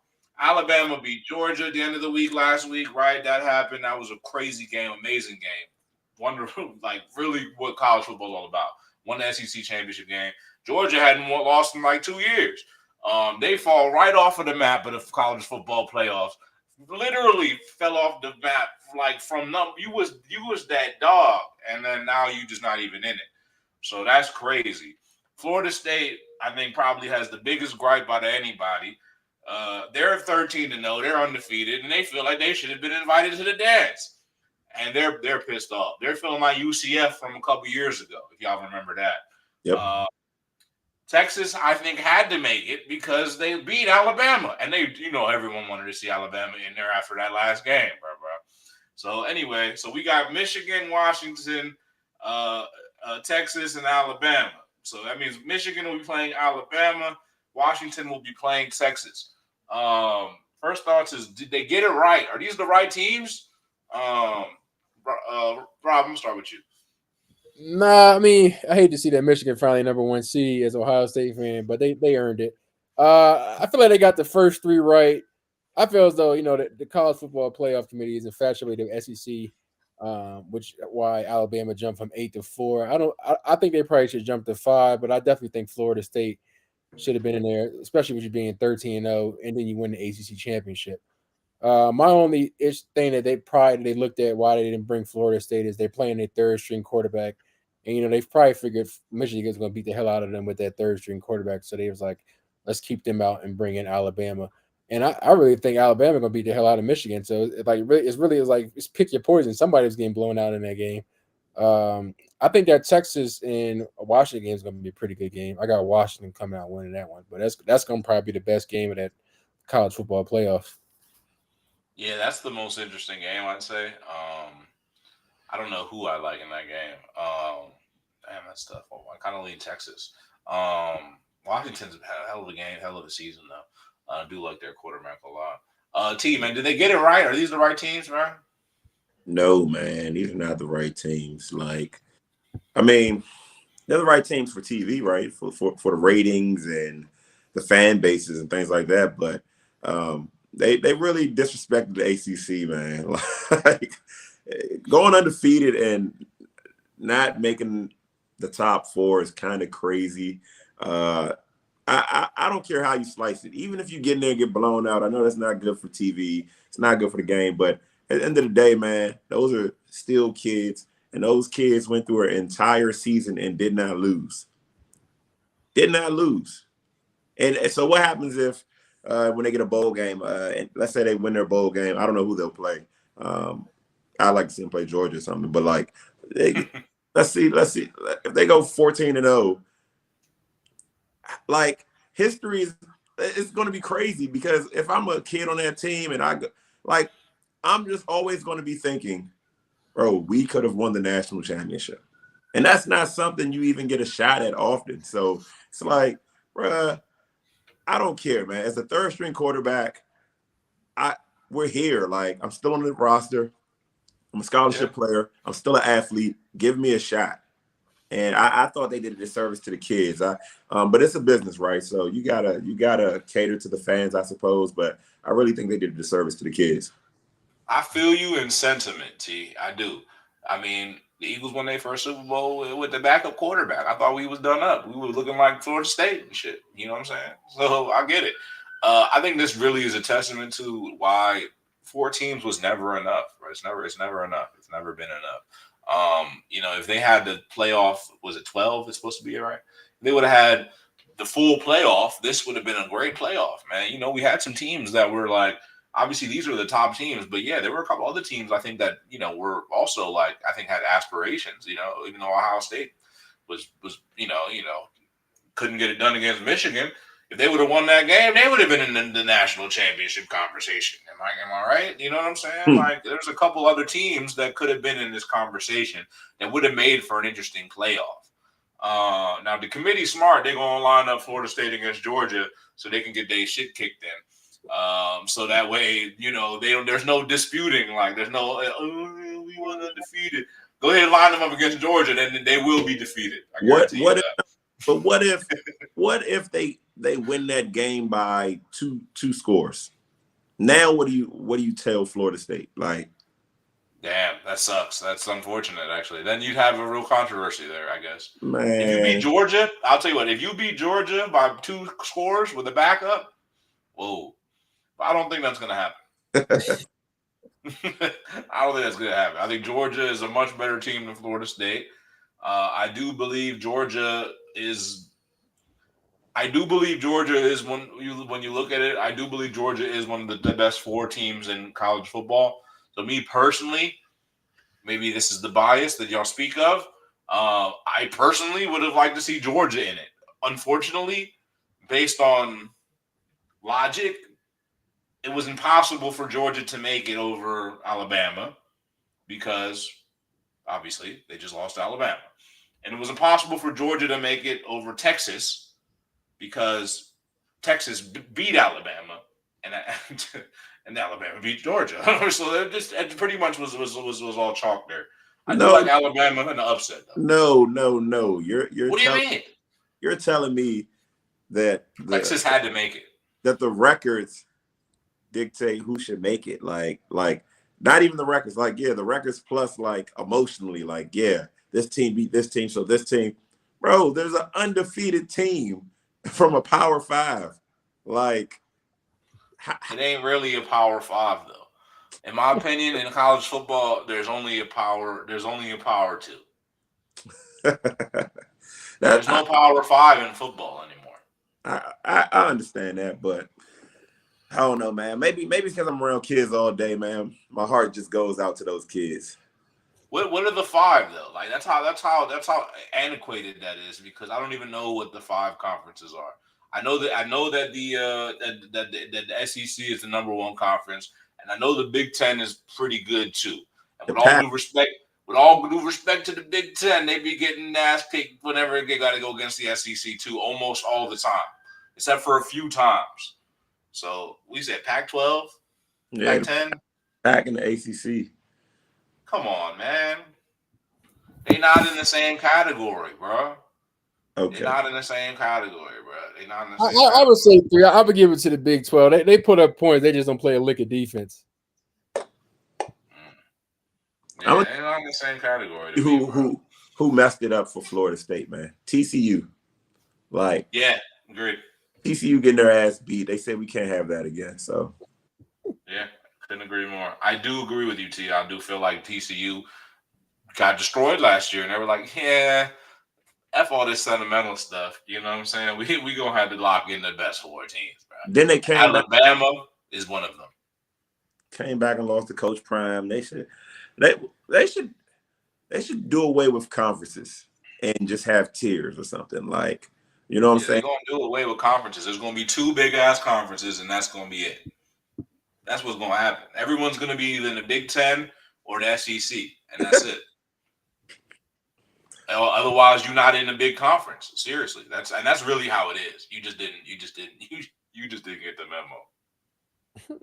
Alabama beat Georgia at the end of the week last week, right? That happened. That was a crazy game, amazing game. Wonderful, like really what college football is all about. Won the SEC championship game. Georgia hadn't lost in like 2 years. They fall right off of the map of the college football playoffs. Literally fell off the map like from you was that dog, and then now you just not even in it. So that's crazy. Florida State, I think, probably has the biggest gripe out of anybody. They're 13-0, they're undefeated, and they feel like they should have been invited to the dance. And they're pissed off. They're feeling like UCF from a couple years ago, if y'all remember that. Yep. Texas, I think, had to make it because they beat Alabama. And everyone wanted to see Alabama in there after that last game, bro. So anyway, we got Michigan, Washington, Texas, and Alabama. So that means Michigan will be playing Alabama. Washington will be playing Texas. First thoughts is, did they get it right? Are these the right teams? Rob, I'm going to start with you. Nah, I mean, I hate to see that Michigan finally number 1 seed as Ohio State fan, but they earned it. I feel like they got the first 3 right. I feel as though the college football playoff committee is infatuated with SEC, which why Alabama jumped from 8 to 4. I think they probably should jump to 5, but I definitely think Florida State should have been in there, especially with you being 13-0, and then you win the ACC championship. My only thing that they looked at why they didn't bring Florida State is they're playing their third string quarterback, and they've probably figured Michigan's going to beat the hell out of them with that third string quarterback. So they was like, let's keep them out and bring in Alabama. And I really think Alabama going to beat the hell out of Michigan. So it's pick your poison. Somebody's getting blown out in that game. I think that Texas and Washington game is going to be a pretty good game. I got Washington coming out winning that one, but that's going to probably be the best game of that college football playoff. Yeah, that's the most interesting game, I'd say. I don't know who I like in that game. Damn, that's tough. Oh, I kind of lean Texas. Washington's had a hell of a game, hell of a season, though. I do like their quarterback a lot. T, man, did they get it right? Are these the right teams, man? No, man, these are not the right teams. Like, I mean, they're the right teams for TV, right? For the ratings and the fan bases and things like that. But they really disrespected the ACC, man. Like going undefeated and not making the top four is kind of crazy. I don't care how you slice it. Even if you get in there and get blown out, I know that's not good for TV. It's not good for the game. But at the end of the day, man, those are still kids. And those kids went through an entire season and did not lose. Did not lose. And so what happens if when they get a bowl game, and let's say they win their bowl game, I don't know who they'll play. I like to see them play Georgia or something. But, like, let's see. If they go 14-0, like, history is going to be crazy because if I'm a kid on that team and I'm just always going to be thinking, bro, we could have won the national championship. And that's not something you even get a shot at often. So it's like, bruh, I don't care, man. As a third string quarterback, we're here. Like, I'm still on the roster. I'm a scholarship player. I'm still an athlete. Give me a shot. And I thought they did a disservice to the kids. But it's a business, right? So you gotta cater to the fans, I suppose. But I really think they did a disservice to the kids. I feel you in sentiment, T. I do. I mean, the Eagles won their first Super Bowl with the backup quarterback. I thought we was done up. We were looking like Florida State and shit. You know what I'm saying? So I get it. I think this really is a testament to why 4 teams was never enough. Right? It's never enough. It's never been enough. If they had the playoff, was it 12? It's supposed to be, right? If they would have had the full playoff, this would have been a great playoff, man. We had some teams that were like, obviously these were the top teams, but yeah, there were a couple other teams I think that, were also like, I think had aspirations, even though Ohio State was couldn't get it done against Michigan. If they would have won that game, they would have been in the national championship conversation. Am I right? You know what I'm saying? Like, there's a couple other teams that could have been in this conversation that would have made for an interesting playoff. Now the committee's smart. They're going to line up Florida State against Georgia so they can get their shit kicked in. So that way, there's no disputing. Like, there's no, we want undefeated. Go ahead and line them up against Georgia, then they will be defeated. What if they win that game by two scores? Now, what do you tell Florida State? Like, damn, that sucks. That's unfortunate, actually. Then you'd have a real controversy there, I guess. Man, if you beat Georgia, I'll tell you what. If you beat Georgia by 2 scores with a backup, whoa. I don't think that's going to happen. I don't think that's going to happen. I think Georgia is a much better team than Florida State. I do believe Georgia is when you look at it, I do believe Georgia is one of the best 4 teams in college football. So me personally, maybe this is the bias that y'all speak of. I personally would have liked to see Georgia in it. Unfortunately, based on logic, it was impossible for Georgia to make it over Alabama because obviously they just lost to Alabama. And it was impossible for Georgia to make it over Texas because Texas beat Alabama and Alabama beat Georgia. So it pretty much was all chalk there. I do like Alabama in the upset, though. No. You're what do you mean? You're telling me that Texas had to make it. That the records dictate who should make it. Like not even the records. Like, yeah, the records plus like emotionally, like, yeah, this team beat this team, so this team, bro, there's an undefeated team from a Power 5. Like, It ain't really a Power 5 though. In my opinion, in college football, there's only a Power 2. There's no Power 5 in football anymore. I understand that, but I don't know, man. Maybe it's because I'm around kids all day, man. My heart just goes out to those kids. What are the 5 though? Like that's how antiquated that is, because I don't even know what the 5 conferences are. I know that the SEC is the number 1 conference, and I know the Big Ten is pretty good too. And with all due respect to the Big Ten, they be getting ass kicked whenever they got to go against the SEC too, almost all the time, except for a few times. So we said Pac-12, Yeah, Pac-10, Pac and the ACC. Come on, man. They not in the same category, bro. Okay. They're not in the same category, bro. They not in the same I would say 3. I would give it to the Big 12. They put up points. They just don't play a lick of defense. Yeah, they're not in the same category. Who messed it up for Florida State, man? TCU. Like, yeah, great. TCU getting their ass beat. They say we can't have that again. So yeah, couldn't agree more. I do agree with you, T. I do feel like TCU got destroyed last year, and they were like, yeah, F all this sentimental stuff. You know what I'm saying? We gonna have to lock in the best 4 teams, bro. Then they came Alabama is one of them. Came back and lost to Coach Prime. They should do away with conferences and just have tiers or something, like, you know what I'm saying? They're gonna do away with conferences. There's gonna be 2 big ass conferences, and that's gonna be it. That's what's gonna happen. Everyone's gonna be either in the Big Ten or the SEC, and that's it. Otherwise, you're not in a big conference. Seriously, that's really how it is. You just didn't get the memo.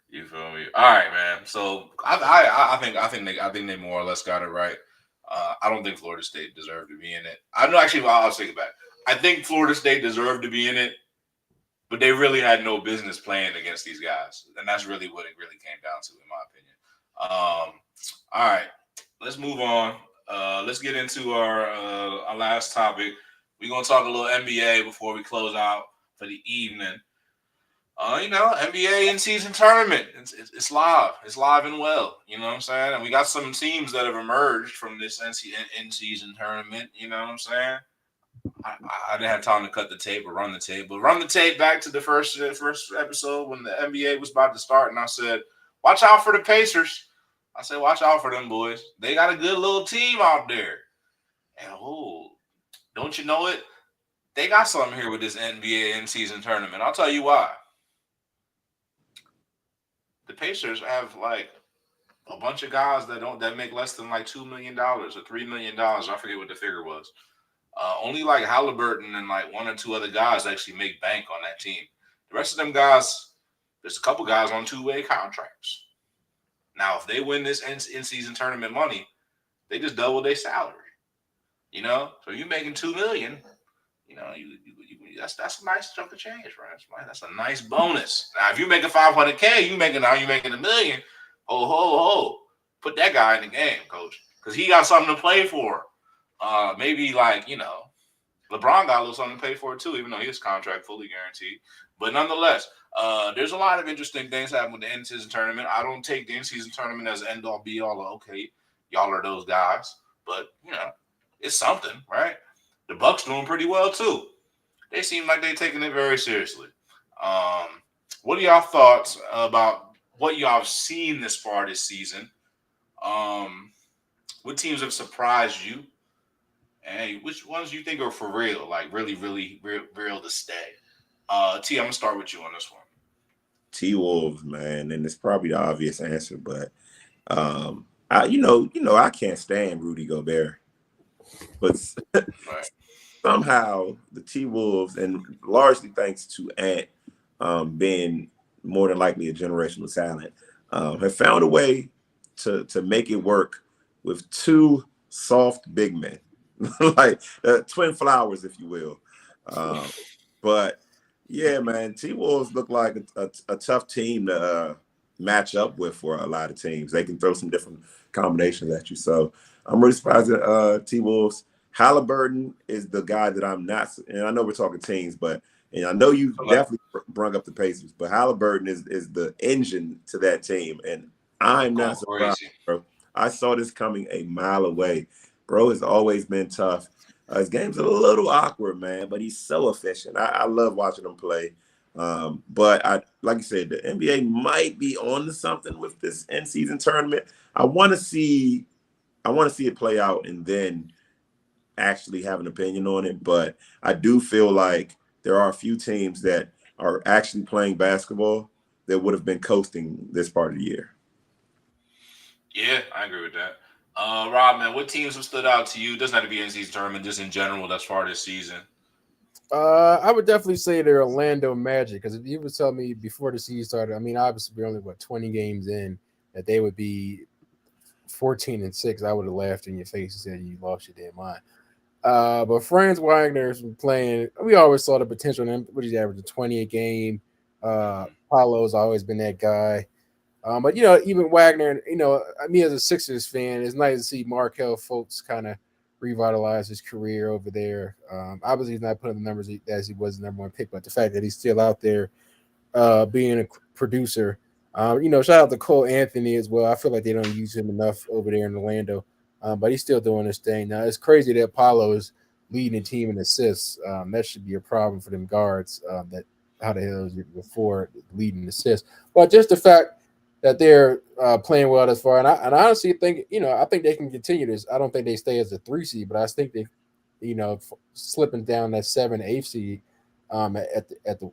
You feel me? All right, man. So I think they more or less got it right. I don't think Florida State deserved to be in it. I'll take it back. I think Florida State deserved to be in it, but they really had no business playing against these guys, and that's really what it really came down to, in my opinion. All right, let's move on. Let's get into our last topic. We're gonna talk a little NBA before we close out for the evening. NBA in-season tournament. It's live. It's live and well. You know what I'm saying? And we got some teams that have emerged from this in-season tournament. You know what I'm saying? I didn't have time to cut the tape or run the tape, but run the tape back to the first episode when the NBA was about to start, and I said, watch out for the Pacers. I said, watch out for them boys. They got a good little team out there. And, don't you know it? They got something here with this NBA in-season tournament. I'll tell you why. The Pacers have like a bunch of guys that make less than like $2 million or $3 million. I forget what the figure was. Only like Halliburton and like 1 or 2 other guys actually make bank on that team. The rest of them guys, there's a couple guys on 2-way contracts. Now, if they win this in-season tournament money, they just double their salary. You know, so you're making $2 million. You know, that's a nice chunk of change, right? That's a nice bonus. Now, if you're making $500K, you're making $1 million. Put that guy in the game, coach, because he got something to play for. Maybe like, LeBron got a little something to pay for it too, even though his contract fully guaranteed. But nonetheless, there's a lot of interesting things happening with the in-season tournament. I don't take the in-season tournament as end-all be-all. Okay, y'all are those guys, but it's something, right? The Bucks doing pretty well too. They seem like they're taking it very seriously. What are y'all thoughts about what y'all have seen this far this season? What teams have surprised you? And which ones you think are for real, like really, really real to stay? T, I'm gonna start with you on this one. T-Wolves, man, and it's probably the obvious answer, but I can't stand Rudy Gobert, but Right. somehow the T-Wolves, and largely thanks to Ant being more than likely a generational talent, have found a way to make it work with 2 soft big men, like twin flowers, if you will. But yeah, man, T-Wolves look like a tough team to match up with for a lot of teams. They can throw some different combinations at you. So I'm really surprised at T-Wolves. Halliburton is the guy that I'm not, and I know we're talking teams, but And I know you Okay. definitely brung up the Pacers, but Halliburton is the engine to that team. And I'm Going not surprised, crazy. bro. I saw this coming a mile away. Bro has always been tough. His game's a little awkward, man, but he's so efficient. I love watching him play. But like you said, the NBA might be on to something with this in-season tournament. I want to see it play out and then actually have an opinion on it. But I do feel like there are a few teams that are actually playing basketball that would have been coasting this part of the year. Yeah, I agree with that. Rob, man, what teams have stood out to you? Doesn't have to be in-season tournament, just in general thus far this season. I would definitely say they're Orlando Magic, because if you would tell me before the season started, I mean, obviously we're only 20 games in, that they would be 14-6, I would have laughed in your face and said you lost your damn mind. But Franz Wagner's been playing. We always saw the potential in him. What he's averaging 20 a game. Paolo's always been that guy. But even Wagner, me as a Sixers fan, it's nice to see Markelle Fultz kind of revitalize his career over there. Obviously, he's not putting the numbers as he was the number one pick, but the fact that he's still out there being a producer. Shout out to Cole Anthony as well. I feel like they don't use him enough over there in Orlando, but he's still doing his thing. Now, it's crazy that Paolo is leading the team in assists. That should be a problem for them guards. That how the hell is it before leading assists? But just the fact that they're playing well thus far, and I honestly think I think they can continue this. I don't think they stay as a 3 seed, but I think they, slipping down that 7, 8 seed at the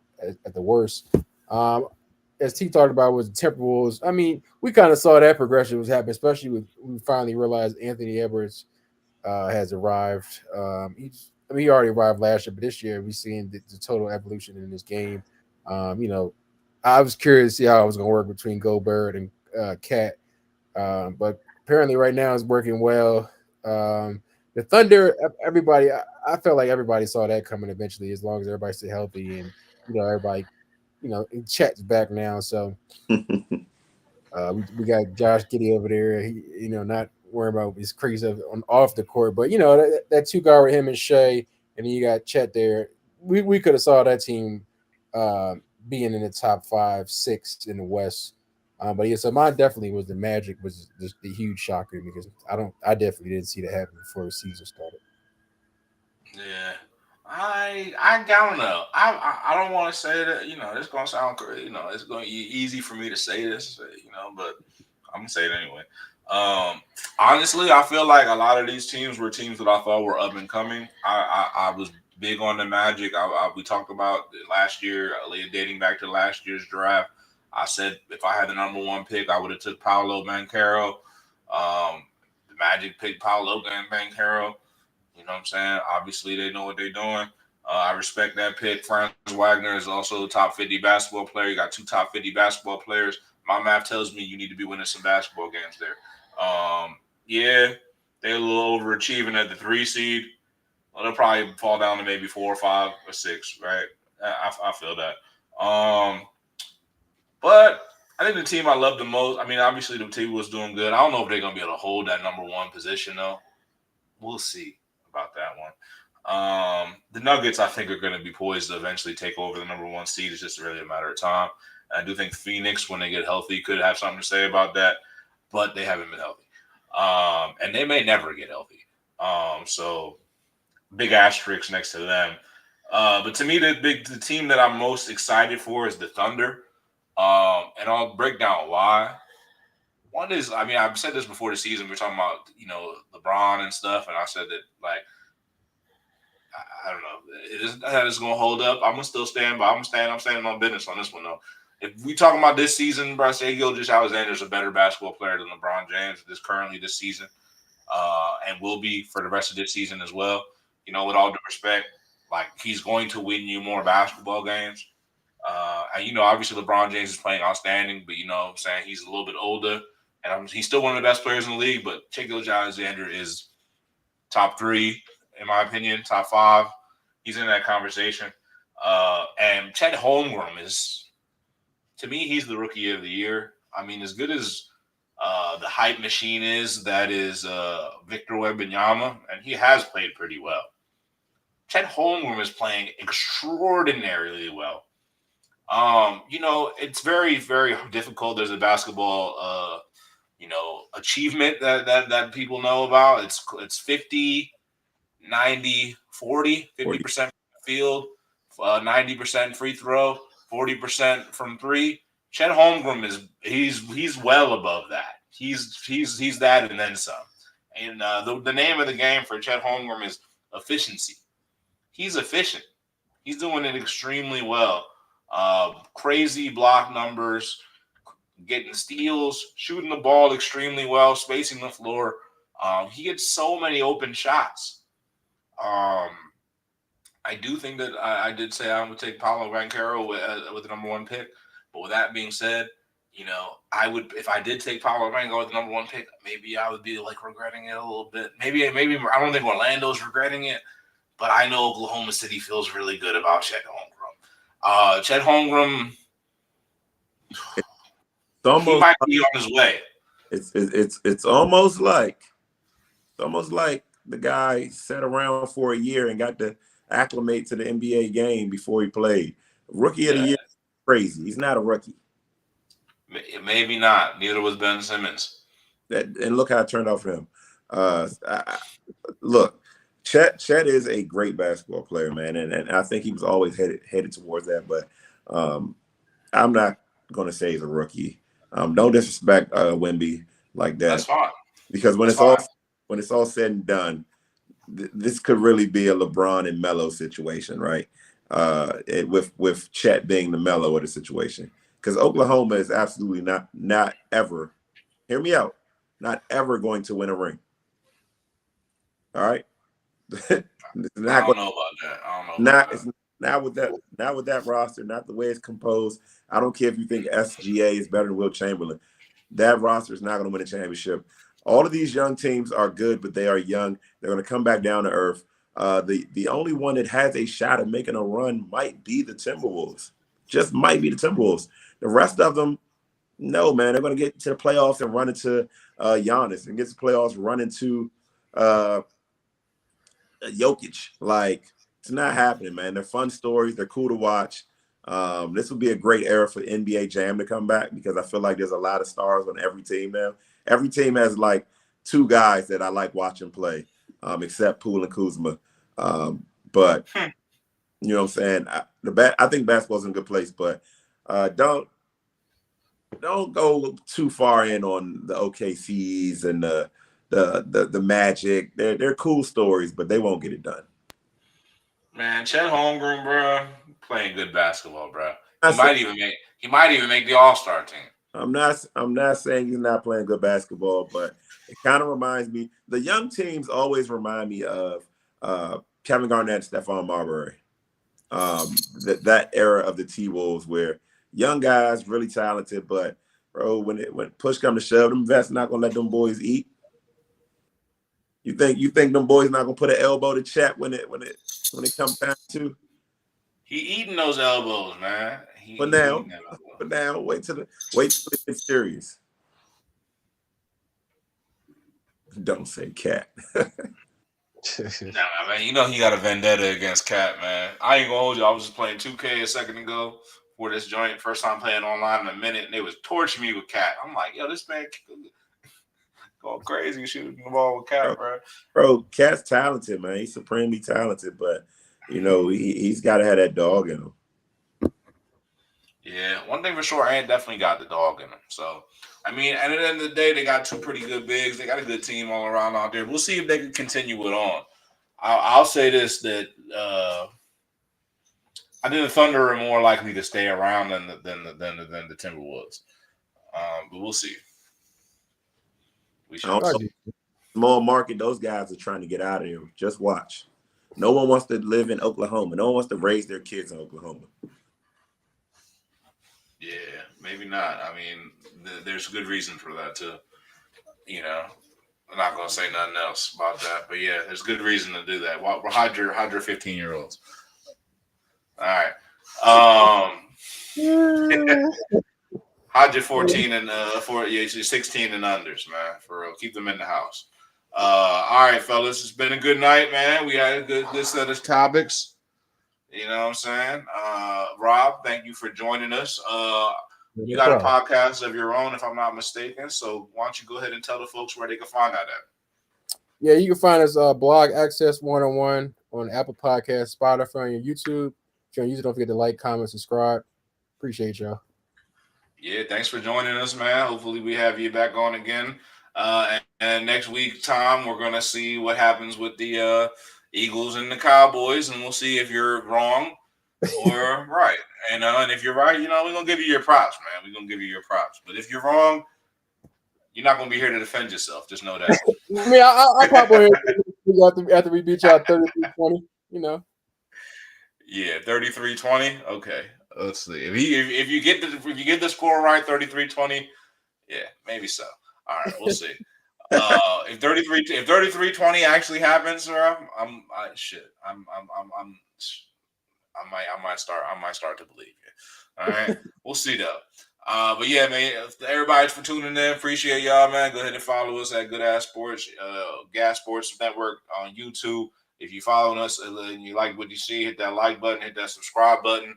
worst. As T talked about with the Timberwolves, I mean, we kind of saw that progression was happening, especially with we finally realized Anthony Edwards has arrived. He already arrived last year, but this year we've seen the total evolution in this game. I was curious to see how it was going to work between Gobert and Cat, but apparently right now it's working well. The Thunder, everybody, I felt like everybody saw that coming eventually, as long as everybody stay healthy and everybody, Chat's back now, so we got Josh Giddey over there. He, not worrying about his crazy on off the court, but that two guard with him and Shea, and then you got Chet there. We could have saw that team being in the top 5, 6 in the West. But yeah, so mine definitely was the Magic was just the huge shocker, because I definitely didn't see that happen before the season started. Yeah. I don't know. I don't want to say that, it's gonna sound crazy, it's gonna be easy for me to say this, but I'm gonna say it anyway. Honestly, I feel like a lot of these teams were teams that I thought were up and coming. I was big on the Magic. We talked about it last year, dating back to last year's draft. I said if I had the number 1 pick, I would have took Paolo Banchero. The Magic picked Paolo Banchero. You know what I'm saying? Obviously, they know what they're doing. I respect that pick. Franz Wagner is also a top 50 basketball player. You got 2 top 50 basketball players. My math tells me you need to be winning some basketball games there. Yeah, they're a little overachieving at the 3 seed. Well, they'll probably fall down to maybe 4 or 5 or 6, right? I feel that. But I think the team I love the most, I mean, obviously the team was doing good. I don't know if they're going to be able to hold that number 1 position, though. We'll see about that one. The Nuggets, I think, are going to be poised to eventually take over the number 1 seed. It's just really a matter of time. And I do think Phoenix, when they get healthy, could have something to say about that, but they haven't been healthy. And they may never get healthy. So big asterisk next to them. But to me, the team that I'm most excited for is the Thunder. And I'll break down why. One is, I mean, I've said this before the season. We're talking about, LeBron and stuff, and I said that, like, I don't know, it isn't that it's gonna hold up. I'm gonna still stand by. I'm standing on business on this one though. If we talking about this season, bro, say Gilgeous-Alexander is a better basketball player than LeBron James this season, and will be for the rest of this season as well. With all due respect, like, he's going to win you more basketball games. And obviously LeBron James is playing outstanding, but what I'm saying, he's a little bit older. And he's still one of the best players in the league, but Shai Gilgeous-Alexander is top 3, in my opinion, top 5. He's in that conversation. And Chet Holmgren is, to me, he's the rookie of the year. I mean, as good as the hype machine is, that is Victor Wembanyama, and he has played pretty well. Chet Holmgren is playing extraordinarily well. It's very, very difficult. There's a basketball, achievement that people know about. It's 50, 90, 40, 50% field, 90% free throw, 40% from three. Chet Holmgren he's well above that. He's that and then some. And the name of the game for Chet Holmgren is efficiency. He's efficient. He's doing it extremely well. Crazy block numbers, getting steals, shooting the ball extremely well, spacing the floor. He gets so many open shots. I do think that I did say I would take Paulo Banchero with the number one pick. But with that being said, I would, if I did take Paulo Banchero with the number one pick, maybe I would be regretting it a little bit. Maybe I don't think Orlando's regretting it, but I know Oklahoma City feels really good about Chet Holmgren. Chet Holmgren, he might be on his way. It's almost like the guy sat around for a year and got to acclimate to the NBA game before he played. Rookie of the year, crazy. He's not a rookie. Maybe not. Neither was Ben Simmons. And look how it turned out for him. Look, Chet is a great basketball player, man, and I think he was always headed towards that. But I'm not going to say he's a rookie. Don't disrespect Wemby like that. That's fine. Because when it's all said and done, this could really be a LeBron and Melo situation, right? With Chet being the Melo of the situation. Because Oklahoma is absolutely not ever, hear me out, not ever going to win a ring. All right? I don't know about that. I don't know. Not with that roster, not the way it's composed. I don't care if you think SGA is better than Will Chamberlain. That roster is not going to win a championship. All of these young teams are good, but they are young. They're going to come back down to earth. The only one that has a shot at making a run might be the Timberwolves. Just might be the Timberwolves. The rest of them, no, man. They're going to get to the playoffs and run into Giannis, and get to the playoffs, run into Jokic. It's not happening, man. They're fun stories. They're cool to watch. This would be a great era for NBA Jam to come back, because I feel like there's a lot of stars on every team now. Every team has two guys that I like watching play, except Poole and Kuzma. But you know what I'm saying? I think basketball's in a good place, but don't go too far in on the OKCs and the Magic. They're cool stories, but they won't get it done. Man, Chet Holmgren, bro, playing good basketball, bro. He might even make the All-Star team. I'm not saying he's not playing good basketball, but it kind of reminds me. The young teams always remind me of Kevin Garnett, Stephon Marbury. That era of the T-Wolves, where young guys really talented, but bro, when push come to shove, them vets not gonna let them boys eat. You think them boys not gonna put an elbow to Chet when it comes down to? He eating those elbows, man. But now, wait till it gets serious. Don't say Cat. Nah, man, he got a vendetta against Cat, man. I ain't gonna hold you. I was just playing 2K a second ago for this joint. First time playing online in a minute, and they was torching me with Cat. I'm like, yo, this man going crazy shooting the ball with Cat, bro. Bro, Cat's talented, man. He's supremely talented, but he's got to have that dog in him. Yeah, one thing for sure, Ant definitely got the dog in him. So, I mean, at the end of the day, they got two pretty good bigs. They got a good team all around out there. We'll see if they can continue it on. I'll say this, that I think the Thunder are more likely to stay around than the Timberwolves. But we'll see. We shall see. Small market, those guys are trying to get out of here. Just watch. No one wants to live in Oklahoma. No one wants to raise their kids in Oklahoma. Yeah, maybe not. I mean, there's a good reason for that too. I'm not gonna say nothing else about that, but yeah, there's good reason to do that. Well, hide your 15-year-olds. All right. Hide your 14 and 16 and unders, man. For real, keep them in the house. All right, fellas. It's been a good night, man. We had a good set of topics. You know what I'm saying? Rob, thank you for joining us. You got a podcast of your own, if I'm not mistaken. So why don't you go ahead and tell the folks where they can find that at? Yeah, you can find us blog access 101 on Apple Podcasts, Spotify, and YouTube. If you're on YouTube, don't forget to like, comment, subscribe. Appreciate y'all. Yeah, thanks for joining us, man. Hopefully we have you back on again. And next week, Tom, we're gonna see what happens with the Eagles and the Cowboys, and we'll see if you're wrong or right. And if you're right, we're gonna give you your props, man. We're gonna give you your props. But if you're wrong, you're not gonna be here to defend yourself. Just know that. I mean, I'll pop on here after we beat y'all 33-20. Yeah, 33-20. Okay, let's see. If you get the score right, 33-20. Yeah, maybe so. All right, we'll see. If 33-20 actually happens, sir, I might start to believe you. All right, we'll see though. But yeah, man, everybody for tuning in. Appreciate y'all, man. Go ahead and follow us at Good Ass Sports, Gas Sports Network on YouTube. If you following us and you like what you see, hit that like button, hit that subscribe button.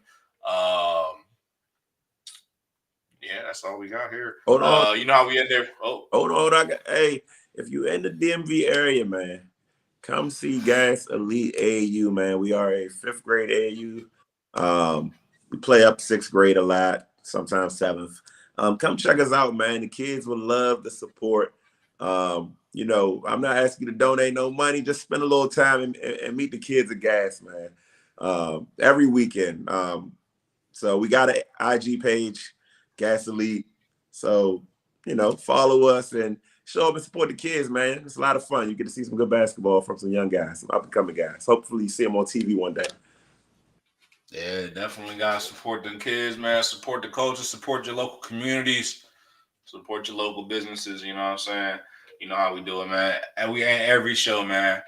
Yeah, that's all we got here. Hold on. You know how we end there. Oh, hold on. Hey, if you in the DMV area, man, come see Gas Elite AAU, man. We are a 5th grade AAU. We play up 6th grade a lot, sometimes 7th. Come check us out, man. The kids would love the support. I'm not asking you to donate no money. Just spend a little time and meet the kids at Gas, man. Every weekend. So we got an IG page, Gas Elite. So, follow us and show up and support the kids, man. It's a lot of fun. You get to see some good basketball from some young guys, some up-and-coming guys. Hopefully you see them on TV one day. Yeah, definitely got to support the kids, man. Support the coaches, support your local communities, support your local businesses, you know what I'm saying? You know how we do it, man. And we end every show, man,